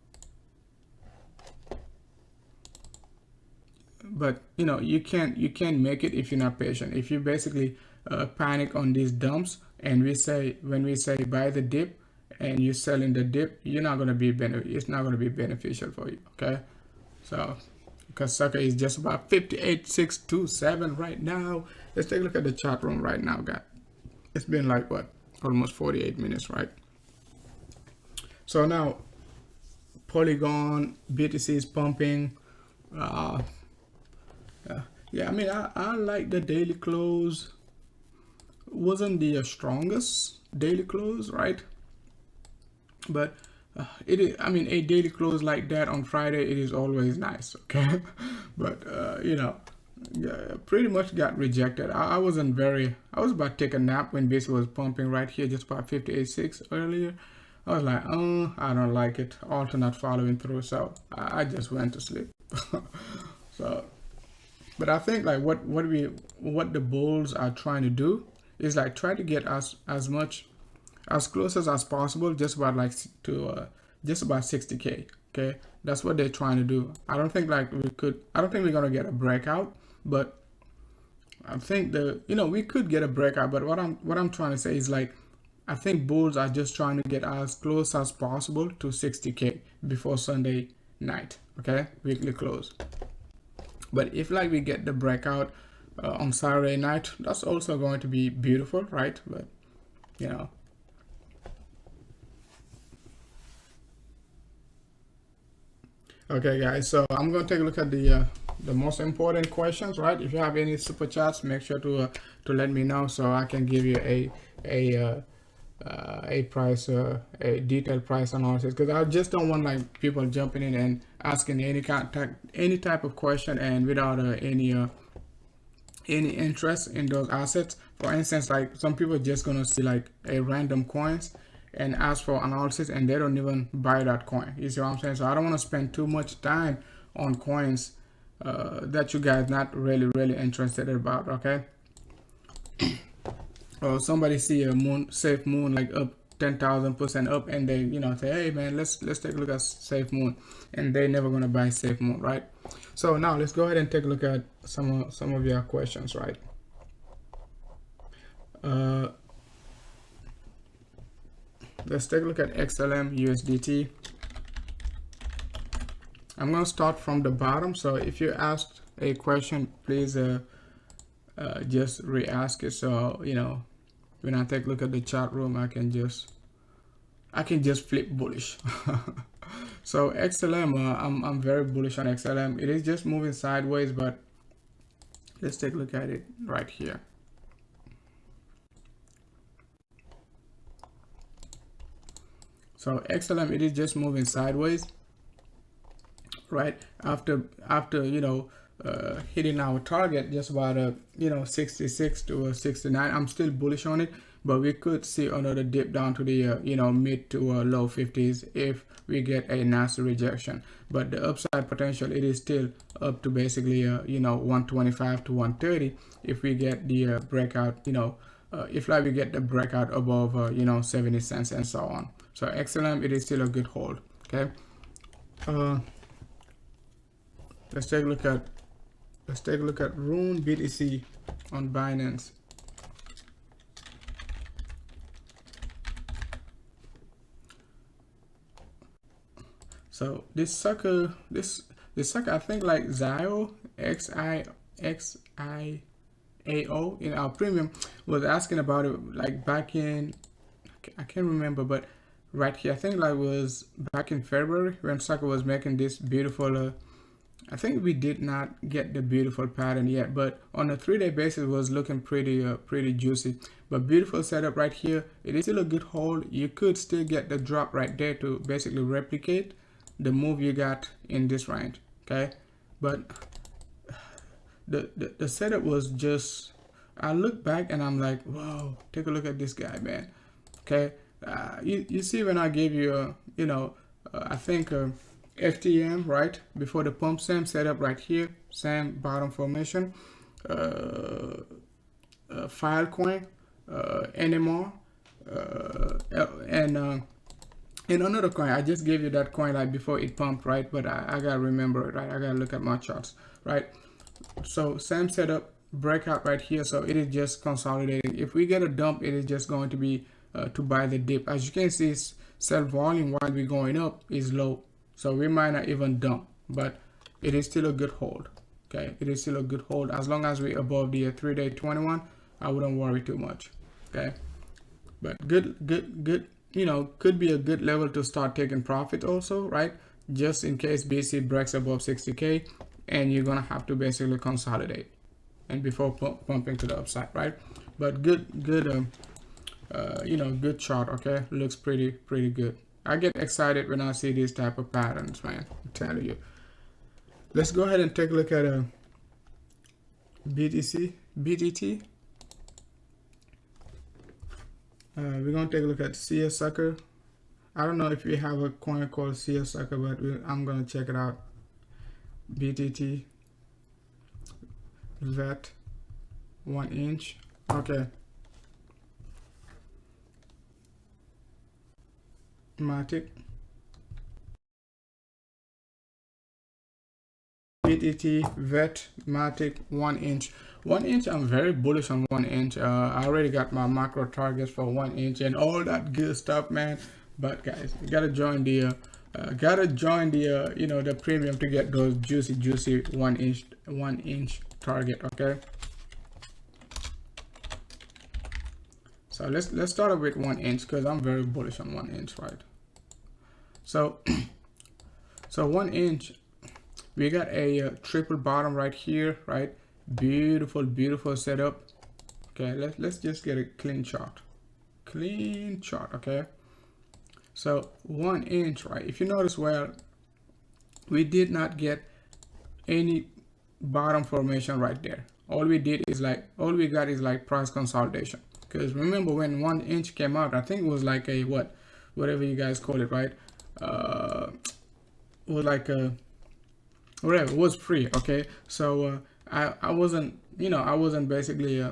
Speaker 1: but you know, you can't make it if you're not patient. If you basically panic on these dumps, and when we say buy the dip and you sell in the dip, you're not going to be it's not going to be beneficial for you. Okay, so because sucker is just about 58,627 right now. Let's take a look at the chat room right now, guys. It's been like what, almost 48 minutes, right? So now Polygon, BTC is pumping. Yeah, I mean, I like the daily close. Wasn't the strongest daily close, right? But it is, I mean, a daily close like that on Friday, it is always nice. Okay, but you know, yeah, pretty much got rejected. I was about to take a nap when BTC was pumping right here, just about 58.6 earlier. I was like, oh, I don't like it. Also not following through, so I just went to sleep. So, but I think like what the bulls are trying to do is like try to get us as close as possible, just about like to just about 60k. Okay, that's what they're trying to do. I don't think we're gonna get a breakout, but I think we could get a breakout. But what I'm trying to say is like, I think bulls are just trying to get as close as possible to 60k before Sunday night. Okay, weekly close. But if like we get the breakout on Saturday night, that's also going to be beautiful, right? But you know, okay guys, so I'm going to take a look at the most important questions, right? If you have any super chats, make sure to let me know so I can give you a detailed price analysis, because I just don't want like people jumping in and asking any type of question and without any interest in those assets. For instance, like some people are just gonna see like a random coins and ask for analysis, and they don't even buy that coin. You see what I'm saying? So I don't want to spend too much time on coins that you guys not really interested about. Okay. Or somebody see a safe moon like up 10,000% up, and they say, hey man, let's take a look at safe moon, and they're never gonna buy safe moon, right? So now let's go ahead and take a look at some of your questions, right? Let's take a look at XLM USDT. I'm going to start from the bottom. So if you asked a question, please just re-ask it. So, you know, when I take a look at the chat room, I can just flip bullish. So XLM, I'm very bullish on XLM. It is just moving sideways, but let's take a look at it right here. So XLM, it is just moving sideways, right? After you know, hitting our target just about 66 to 69. I'm still bullish on it, but we could see another dip down to the you know, mid to low 50s if we get a nasty rejection. But the upside potential, it is still up to basically you know, 125 to 130 if we get the breakout, you know, if like we get the breakout above you know, 70 cents and so on. So XLM, it is still a good hold. Okay, let's take a look at Rune BTC on Binance. So this sucker, I think like Zio XIAO in our premium was asking about it like back in, I can't remember, but right here I think like was back in February when sucker was making this beautiful I think we did not get the beautiful pattern yet, but on a 3-day basis was looking pretty juicy. But beautiful setup right here. It is still a good hold. You could still get the drop right there to basically replicate the move you got in this range. Okay, but the setup was just, I look back and I'm like, wow, take a look at this guy, man. Okay, you see when I gave you you know, I think FTM right before the pump, same setup right here, same bottom formation, Filecoin, NMR, and another coin. I just gave you that coin like before it pumped, right? But I gotta remember it, right? I gotta look at my charts, right? So same setup, breakout right here. So it is just consolidating. If we get a dump, it is just going to be to buy the dip. As you can see, sell volume while we're going up is low. So we might not even dump, but it is still a good hold. Okay, it is still a good hold. As long as we're above the 3-day 21, I wouldn't worry too much. Okay, but good, you know, could be a good level to start taking profit also, right? Just in case BC breaks above 60K and you're gonna have to basically consolidate and before pumping to the upside, right? But good you know, good chart. Okay, looks pretty good. I get excited when I see these type of patterns, man. I'm telling you. Let's go ahead and take a look at BTT. We're gonna take a look at CS Sucker. I don't know if we have a coin called CS Sucker, but I'm gonna check it out. BTT VET 1 inch. Okay. Matic. BTT VET Matic 1 inch. 1 inch, I'm very bullish on 1 inch. I already got my macro targets for 1 inch and all that good stuff, man. But guys, you gotta join the you know, the premium to get those juicy 1 inch target. Okay, so let's start with 1 inch because I'm very bullish on 1 inch, right? So 1 inch, we got a triple bottom right here, right? Beautiful setup. Okay, let's just get a clean chart. Okay, so 1 inch, right? If you notice, well, we did not get any bottom formation right there. All we got is like price consolidation. Because remember when 1 inch came out, I think it was like a whatever you guys call it, right? It was like a whatever, it was free. Okay, so I wasn't, you know, I wasn't basically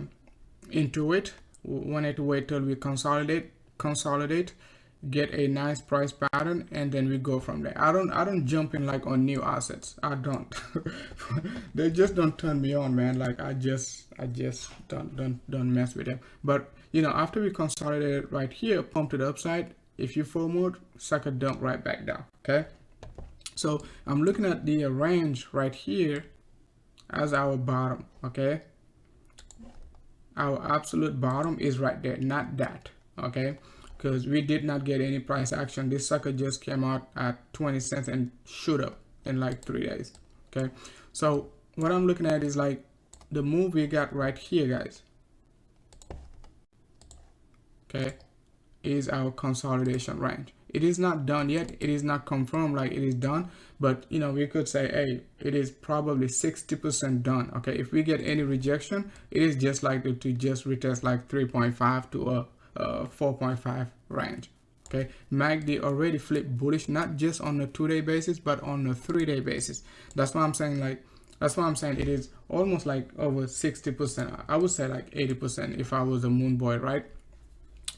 Speaker 1: into it. Wanted to wait till we consolidate, get a nice price pattern, and then we go from there. I don't jump in like on new assets. I don't. They just don't turn me on, man. Like I just don't mess with them. But you know, after we consolidate right here, pump to the upside, if you full mode, sucker dump right back down. Okay, so I'm looking at the range right here as our bottom. Okay, our absolute bottom is right there, not that. Okay, because we did not get any price action. This sucker just came out at 20 cents and shoot up in like 3 days. Okay, so what I'm looking at is like the move we got right here, guys. Okay, is our consolidation range. It is not done yet. It is not confirmed like it is done, but you know, we could say, hey, it is probably 60% done. Okay, if we get any rejection, it is just like to just retest like 3.5 to a 4.5 range. Okay, MACD already flipped bullish, not just on a 2-day basis, but on a 3-day basis. That's why I'm saying like, that's why I'm saying it is almost like over 60%. I would say like 80% if I was a moon boy, right?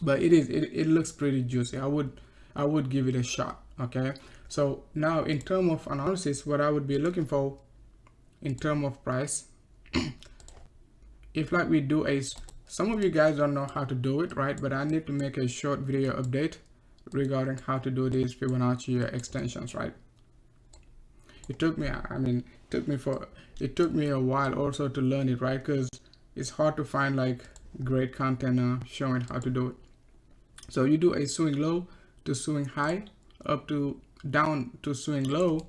Speaker 1: But it looks pretty juicy. I would give it a shot. Okay, so now in terms of analysis, what I would be looking for in terms of price, if like we do a, some of you guys don't know how to do it, right? But I need to make a short video update regarding how to do these Fibonacci extensions, right? It took me, I mean, it took me a while also to learn it, right? Because it's hard to find like great content showing how to do it. So you do a swing low to swing high, up to down to swing low,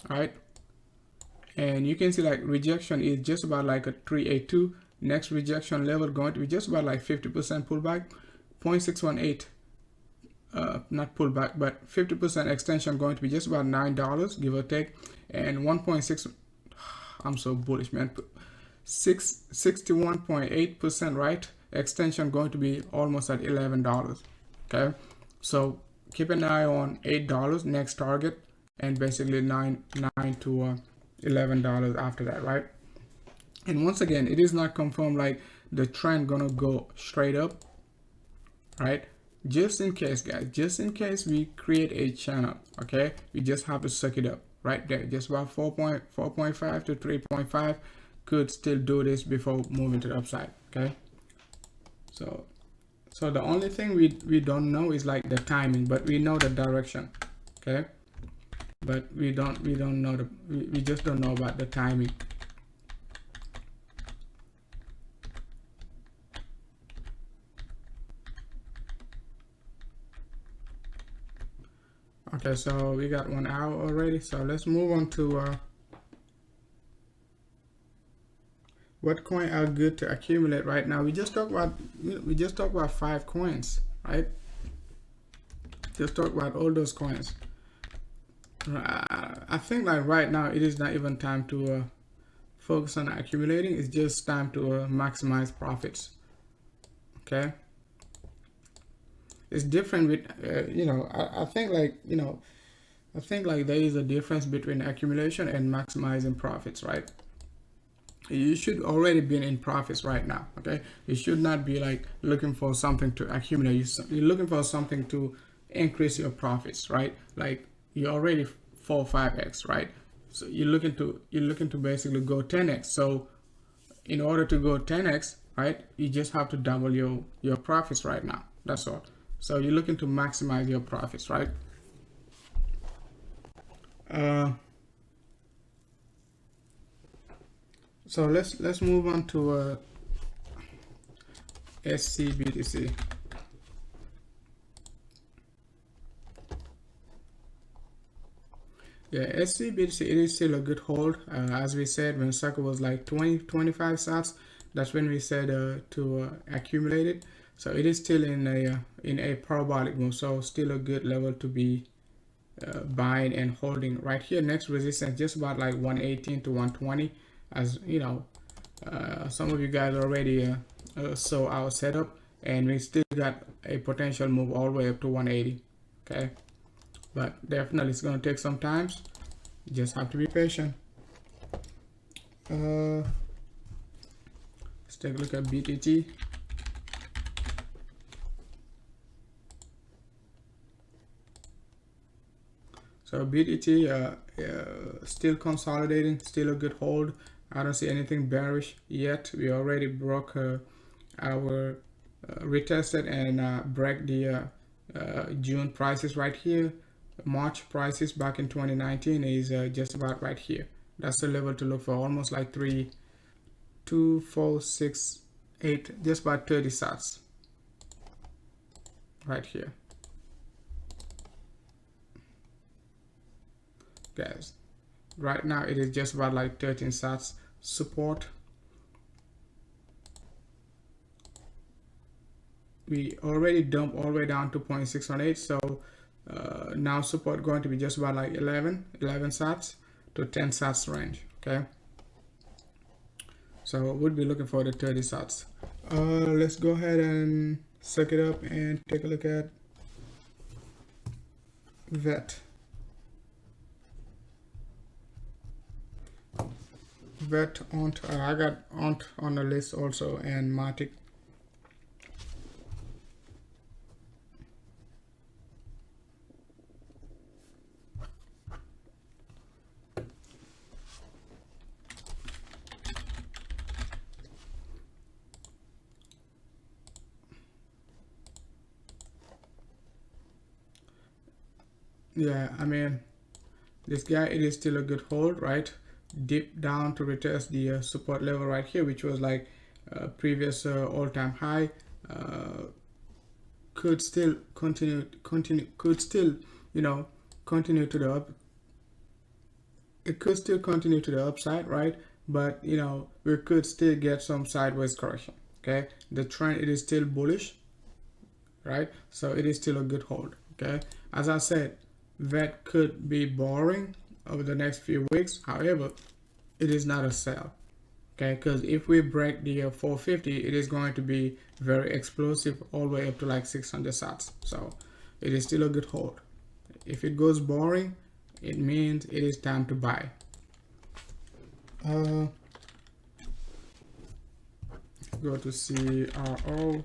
Speaker 1: right? And you can see like rejection is just about like a 382. Next rejection level going to be just about like 50% pullback, 0.618 not pullback, but 50% extension going to be just about $9, give or take, and 1.6, I'm so bullish, man, 61.8%, right? Extension going to be almost at $11. Okay, so keep an eye on $8 next target, and basically nine to $11 after that, right? And once again, it is not confirmed like the trend gonna go straight up, right? Just in case, guys, just in case we create a channel, okay, we just have to suck it up right there. Just about 4.5 to 3.5 could still do this before moving to the upside. Okay, so the only thing we don't know is like the timing, but we know the direction. Okay, but we don't know the, we just don't know about the timing. Okay, so we got 1 hour already, so let's move on to what coin are good to accumulate right now. We just talked about 5 coins, right? Just talk about all those coins. I think like right now it is not even time to focus on accumulating. It's just time to maximize profits. Okay, it's different with you know, I think like, you know, I think like there is a difference between accumulation and maximizing profits, right? You should already be in profits right now. Okay, you should not be like looking for something to accumulate. You're looking for something to increase your profits, right? Like you're already 4 or 5x, right? So you're looking to basically go 10x. So in order to go 10x, right, you just have to double your profits right now. That's all. So you're looking to maximize your profits, right? So let's move on to SCBTC. Yeah, SCBTC, it is still a good hold. As we said, when sucker was like 20-25 sats, that's when we said to accumulate it. So it is still in a parabolic move, so still a good level to be buying and holding. Right here, next resistance just about like 118 to 120. As you know, some of you guys already saw our setup, and we still got a potential move all the way up to 180. Okay, but definitely it's going to take some time. You just have to be patient. Let's take a look at BTT. So BTC still consolidating, still a good hold. I don't see anything bearish yet. We already broke our retested and break the June prices right here. March prices back in 2019 is just about right here. That's the level to look for, almost like 3, 2, 4, 6, 8, just about 30 sats right here. Guys, right now it is just about like 13 sats support. We already dumped all the way down to 0.618, so now support going to be just about like 11 sats to 10 sats range. Okay, so we'll be looking for the 30 sats. Let's go ahead and suck it up and take a look at VET. VET, ONT, I got ONT on the list also, and Matic. Yeah, I mean, this guy, it is still a good hold, right? Dip down to retest the support level right here, which was like previous all-time high. Could still continue could still, you know, continue to the up. It could still continue to the upside, right? But you know, we could still get some sideways correction. Okay, the trend, it is still bullish, right? So it is still a good hold. Okay, as I said, that could be boring over the next few weeks. However, it is not a sell. Okay, because if we break the 450, it is going to be very explosive all the way up to like 600 sats. So it is still a good hold. If it goes boring, it means it is time to buy. Go to CRO.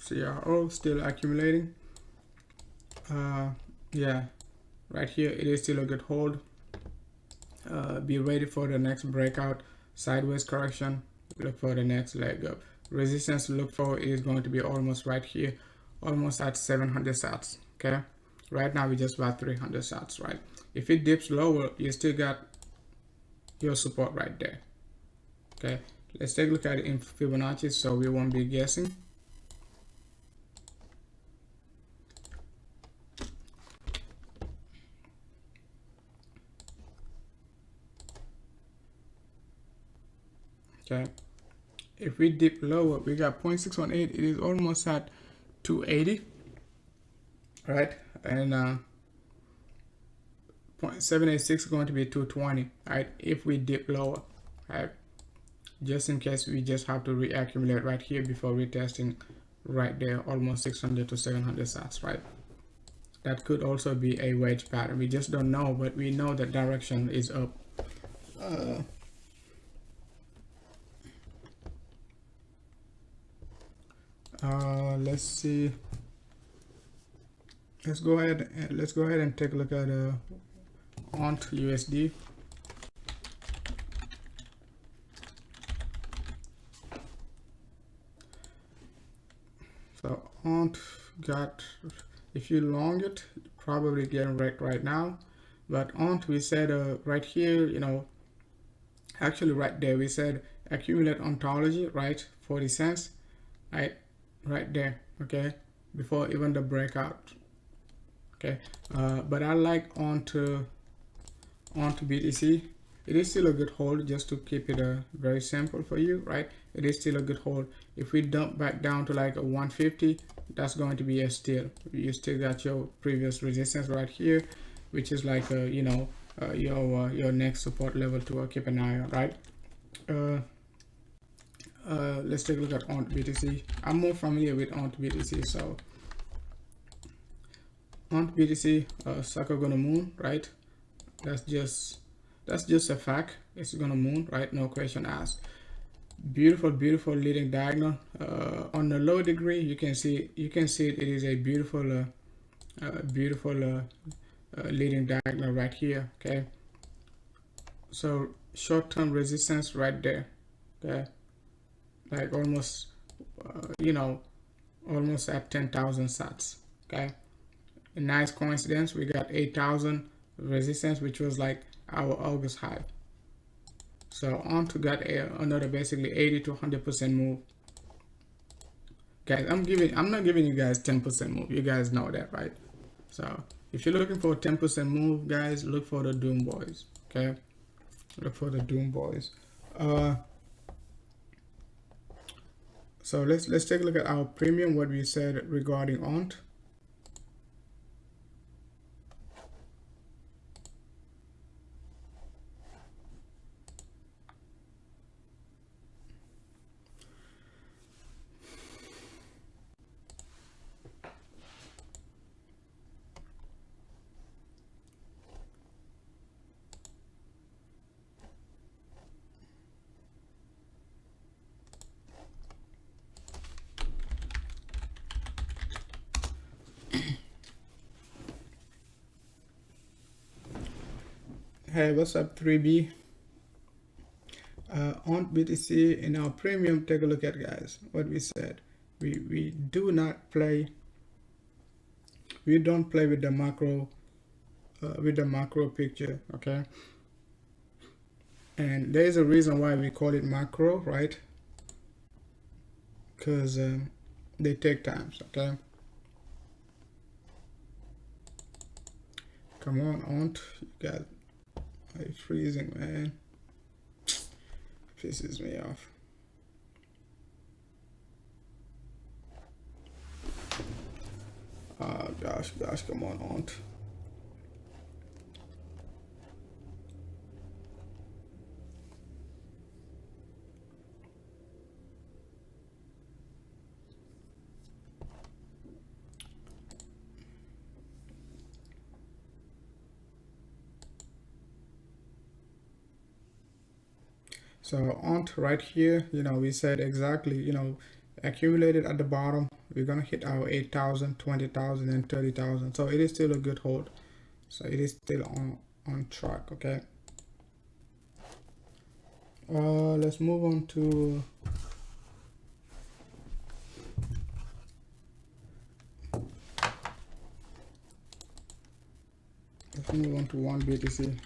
Speaker 1: CRO still accumulating. Yeah, right here it is still a good hold. Be ready for the next breakout, sideways correction. Look for the next leg up. Resistance to look for is going to be almost right here, almost at 700 sats. Okay, right now we just about 300 sats, right? If it dips lower, you still got your support right there. Okay, let's take a look at it in Fibonacci so we won't be guessing. Okay, if we dip lower, we got 0.618. It is almost at 280, right? And 0.786 is going to be 220, right? If we dip lower, right? Just in case we just have to reaccumulate right here before retesting right there, almost 600 to 700 sats, right? That could also be a wedge pattern. We just don't know, but we know the direction is up. Let's see. Let's go ahead and take a look at ONT USD. So ONT got, if you long it, probably getting wrecked right now. But ONT, we said right here, you know, actually right there, we said accumulate ontology, right? 40 cents, right there. Okay, before even the breakout. Okay, but I like onto BTC. It is still a good hold, just to keep it very simple for you, right? It is still a good hold. If we dump back down to like a 150, that's going to be a steal. You still got your previous resistance right here, which is like you know, your next support level to keep an eye on, right? Let's take a look at ONT BTC. I'm more familiar with ONT BTC, so ONT BTC, sucker gonna moon, right? That's just that's just a fact. It's gonna moon, right? No question asked. Beautiful, beautiful leading diagonal. On the low degree, you can see it is a beautiful leading diagonal right here. Okay, so short-term resistance right there. Okay, like almost almost at 10,000 sats. Okay, a nice coincidence. We got 8,000 resistance, which was like our August high. So on to get another basically 80 to 100% move. Guys, I'm not giving you guys 10% move. You guys know that, right? So if you're looking for a 10% move, guys, look for the Doom Boys. Okay, look for the Doom Boys. So let's take a look at our premium. What we said regarding ONT. Hey, what's up, 3B? On BTC in our premium, take a look at, guys, what we said. We do not play. We don't play with the macro picture, okay? And there's a reason why we call it macro, right? Because they take times, okay? Come on, you guys. It's freezing, man. Pisses me off. Gosh, come on, Aunt. So Aunt right here, we said exactly, accumulated at the bottom, we're gonna hit our 8,000, 20,000, and 30,000. So it is still a good hold. So it is still on track, okay? Let's move on to one BTC.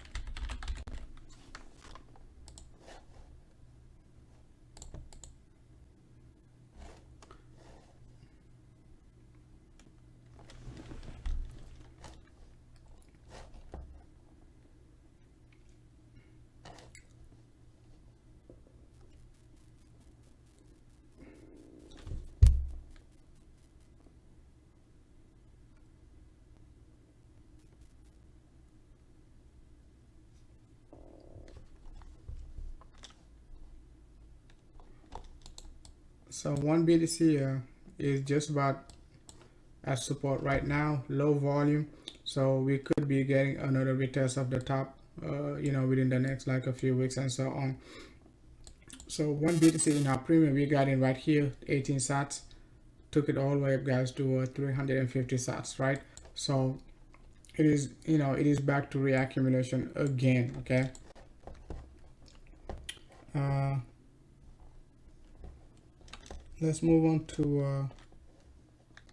Speaker 1: So one BTC is just about at support right now, low volume. So we could be getting another retest of the top, within the next like a few weeks and so on. So one BTC in our premium, we got in right here, 18 sats, took it all the way up, guys, to 350 sats, right? So it is, it is back to reaccumulation again, okay? Let's move on to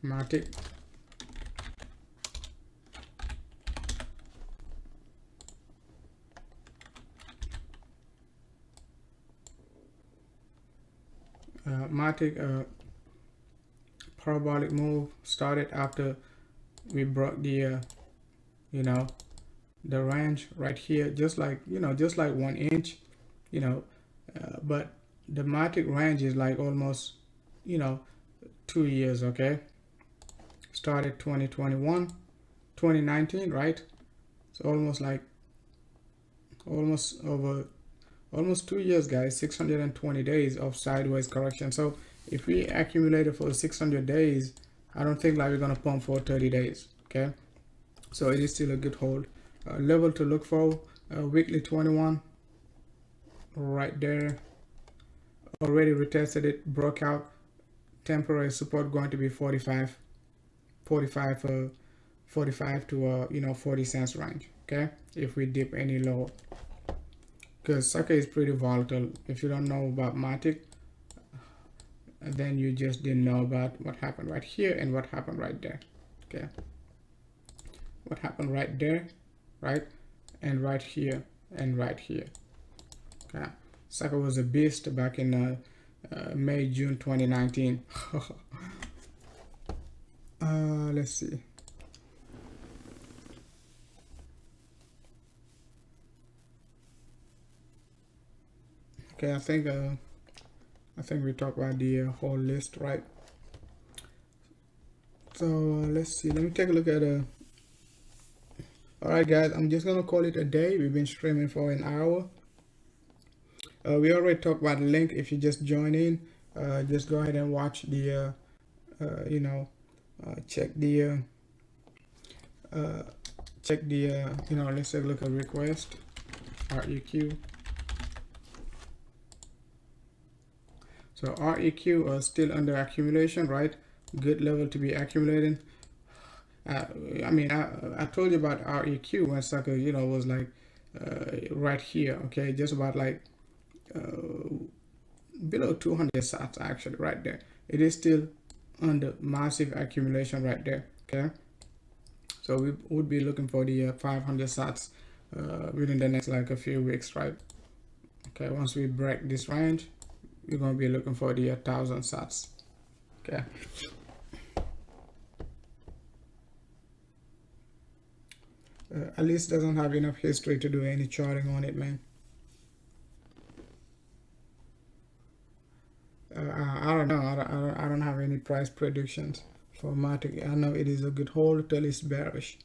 Speaker 1: Matic. Matic parabolic move started after we broke the the range right here, just like 1 inch, but the Matic range is like almost 2 years, okay? Started 2021, 2019, right? So almost 2 years, guys. 620 days of sideways correction. So if we accumulated for 600 days, I don't think like we're gonna pump for 30 days, okay? So it is still a good hold. Level to look for weekly 21 right there, already retested it, broke out. Temporary support going to be 45 to 40 cents range. Okay, if we dip any lower, because sucker is pretty volatile. If you don't know about Matic, then you just didn't know about what happened right here and what happened right there. Okay, what happened right there, right, and right here and right here. Okay, sucker was a beast back in May, June 2019. Let's see. Okay, I think we talked about the whole list, right? So let's see. Let me take a look at all right, guys. I'm just gonna call it a day. We've been streaming for an hour. We already talked about the link. If you just join in, just go ahead and watch the check the let's take a look at request REQ. So REQ are still under accumulation, right? Good level to be accumulating. I mean, I told you about REQ when sucker, was like right here, okay, just about like below 200 sats actually, right there. It is still under massive accumulation right there. Okay, so we would be looking for the 500 sats within the next like a few weeks, right? Okay, once we break this range, we're gonna be looking for the 1000 sats. Okay. At least doesn't have enough history to do any charting on it, man. I don't know. I don't have any price predictions for Matic. I know it is a good hold till it's bearish.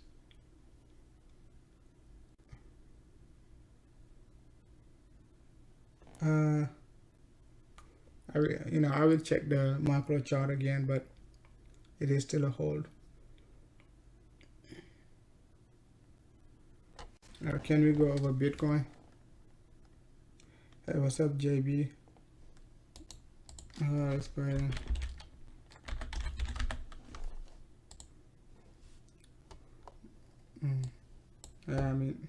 Speaker 1: I will check the macro chart again, but it is still a hold. Can we go over Bitcoin? Hey, what's up, JB? Let's go ahead. Yeah, I mean,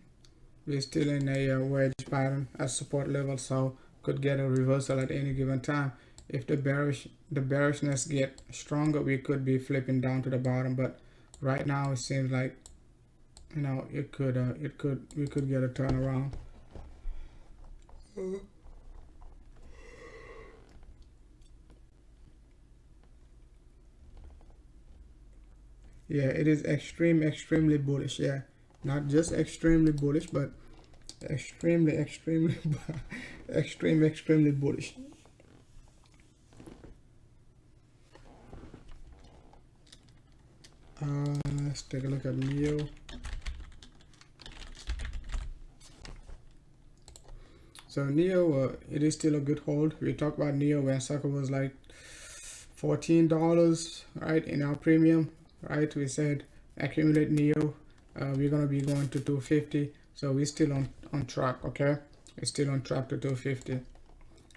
Speaker 1: we're still in a wedge pattern at support level, so could get a reversal at any given time. If the bearishness get stronger, we could be flipping down to the bottom. But right now, it seems like we could get a turnaround. Yeah, it is extremely bullish. Yeah, not just extremely bullish, but extremely extremely bullish. Let's take a look at NEO. So NEO, it is still a good hold. We talked about NEO when sucker was like $14, right, in our premium, right? We said accumulate NEO. We're gonna be going to 250, so we're still on track. Okay, we're still on track to 250.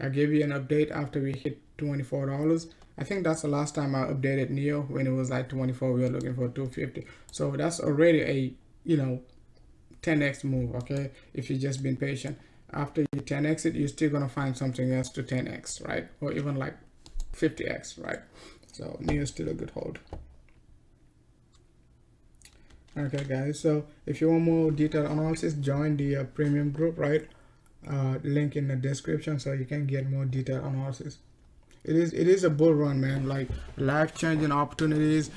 Speaker 1: I gave you an update after we hit $24. I think that's the last time I updated NEO, when it was like 24. We were looking for 250, so that's already a 10x move. Okay, if you just been patient, after you 10x it, you're still gonna find something else to 10x, right? Or even like 50x, right? So NEO is still a good hold. Okay, guys, so if you want more detailed analysis, join the premium group, right? Link in the description, so you can get more detailed analysis. It is a bull run, man. Like life-changing opportunities.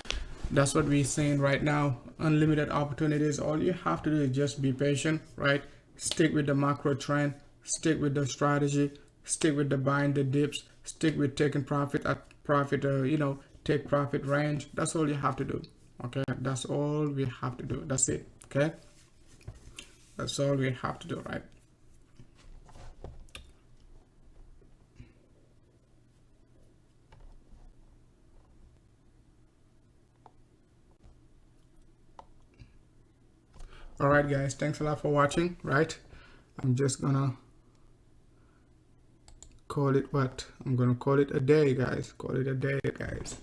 Speaker 1: That's what we're seeing right now. Unlimited opportunities. All you have to do is just be patient, right? Stick with the macro trend. Stick with the strategy. Stick with the buying the dips. Stick with taking profit at profit. Take profit range. That's all you have to do. Okay, that's all we have to do. That's it. Okay, that's all we have to do, right? All right, guys, thanks a lot for watching, right? I'm just gonna call it what? I'm gonna call it a day, guys. Call it a day, guys.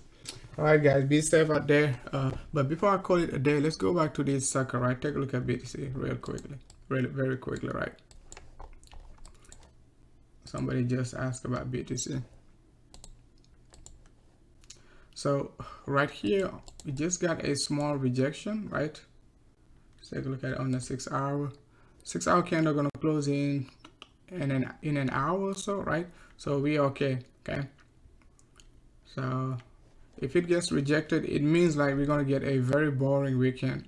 Speaker 1: All right, guys, be safe out there. But before I call it a day, let's go back to this sucker, right? Take a look at BTC real quickly, really very quickly, right? Somebody just asked about BTC. So right here, we just got a small rejection, right? Let's take a look at it on the 6 hour. 6 hour candle gonna close in an hour or so, right? So we okay. So if it gets rejected, it means like we're gonna get a very boring weekend.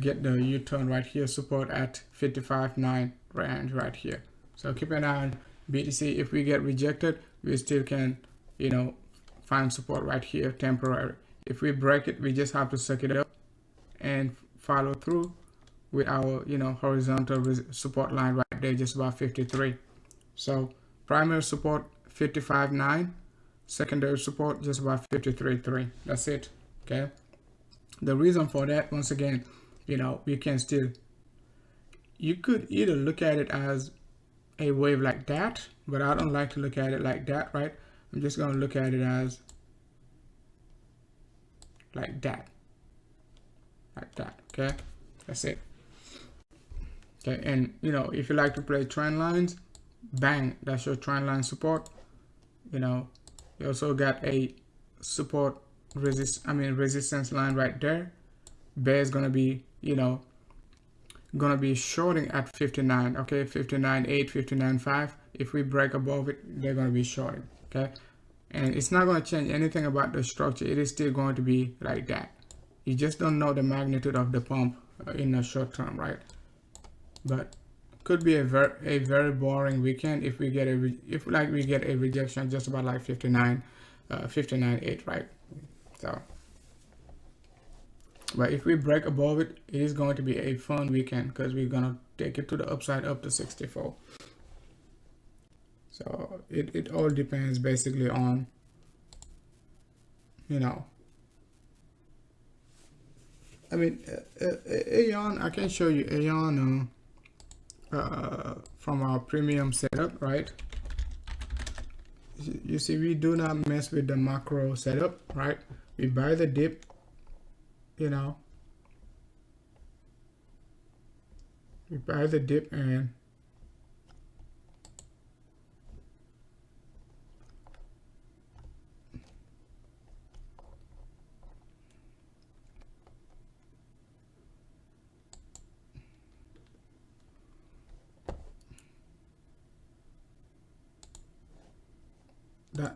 Speaker 1: Get the U-turn right here, support at 55.9 range right here. So keep an eye on BTC. If we get rejected, we still can, you know, find support right here, temporary. If we break it, we just have to suck it up and follow through with our, you know, horizontal support line right there, just about 53. So primary support 55.9, secondary support just about 53.3. That's it. Okay. The reason for that, once again, you know, we can still, you could either look at it as a wave like that, but I don't like to look at it like that, right? I'm just going to look at it as like that, okay? That's it. Okay, and you know, if you like to play trend lines, bang, that's your trend line support. You know, you also got a support resistance line right there. Bear is gonna be, you know, gonna be shorting at 59, okay, 59.8, 59.5. If we break above it, they're gonna be shorting, okay? And it's not gonna change anything about the structure. It is still going to be like that. You just don't know the magnitude of the pump in the short term, right? But could be a very boring weekend if we get we get a rejection just about like 59.8, right? So, but if we break above it, it is going to be a fun weekend because we're gonna take it to the upside up to 64. So it all depends basically on, you know, I mean, Aeon, I can show you Aeon from our premium setup, right? You see, we do not mess with the macro setup, right? We buy the dip, you know, we buy the dip and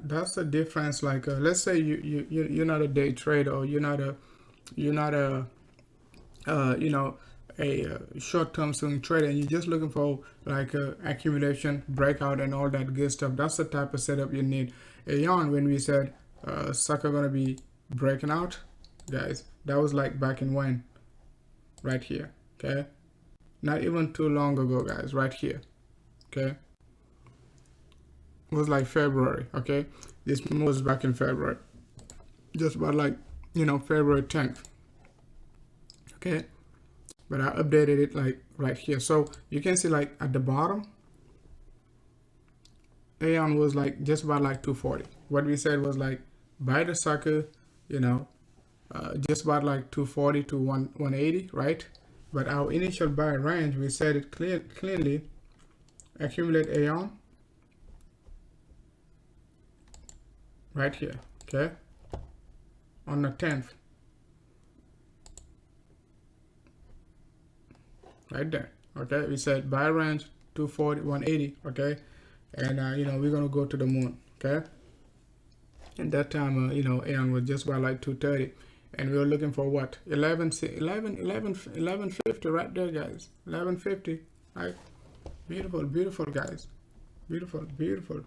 Speaker 1: that's the difference. Like let's say you're not a day trader, or you're not a you know, a short-term swing trader, and you're just looking for like accumulation, breakout, and all that good stuff. That's the type of setup you need. Aeon, when we said sucker gonna be breaking out, guys, that was like back in when, right here, okay? Not even too long ago, guys, right here, okay? It was like February, okay? This was back in February, just about like, you know, February 10th, okay? But I updated it like right here. So you can see like at the bottom, Aeon was like just about like 240. What we said was like buy the sucker, you know, just about like 240 to 180, right? But our initial buy range, we said it cleanly, accumulate Aeon right here, okay, on the 10th, right there, okay? We said buy range 240, 180, okay? And you know, we're gonna go to the moon, okay? And that time, you know, Aeon was just about like 230, and we were looking for what, 1150 right there, guys. 1150, right? Beautiful, beautiful, guys, beautiful, beautiful.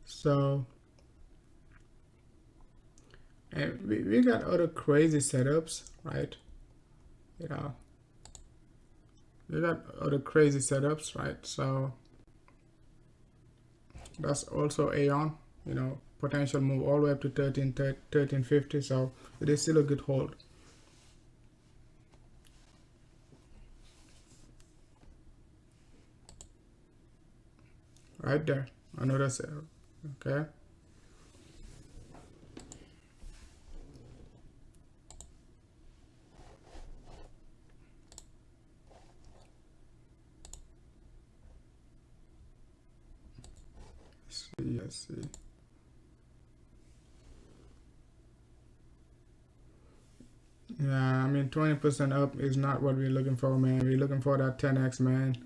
Speaker 1: So, and we got other crazy setups, right? You know, we got other crazy setups, right? So that's also Aeon, you know, potential move all the way up to 1350. So it is still a good hold. right there, another sell. Okay, let's see. Yeah, I mean 20% up is not what we're looking for, man. We're looking for that 10x, man.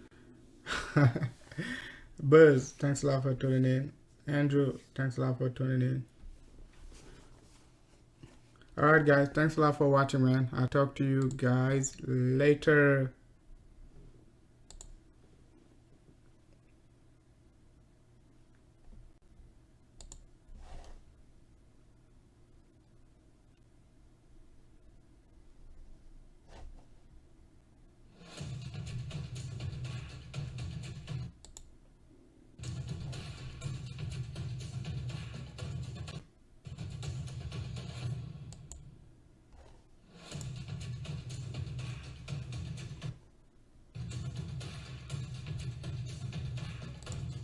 Speaker 1: Buzz, thanks a lot for tuning in. Andrew, thanks a lot for tuning in. Alright guys, thanks a lot for watching, man. I'll talk to you guys later.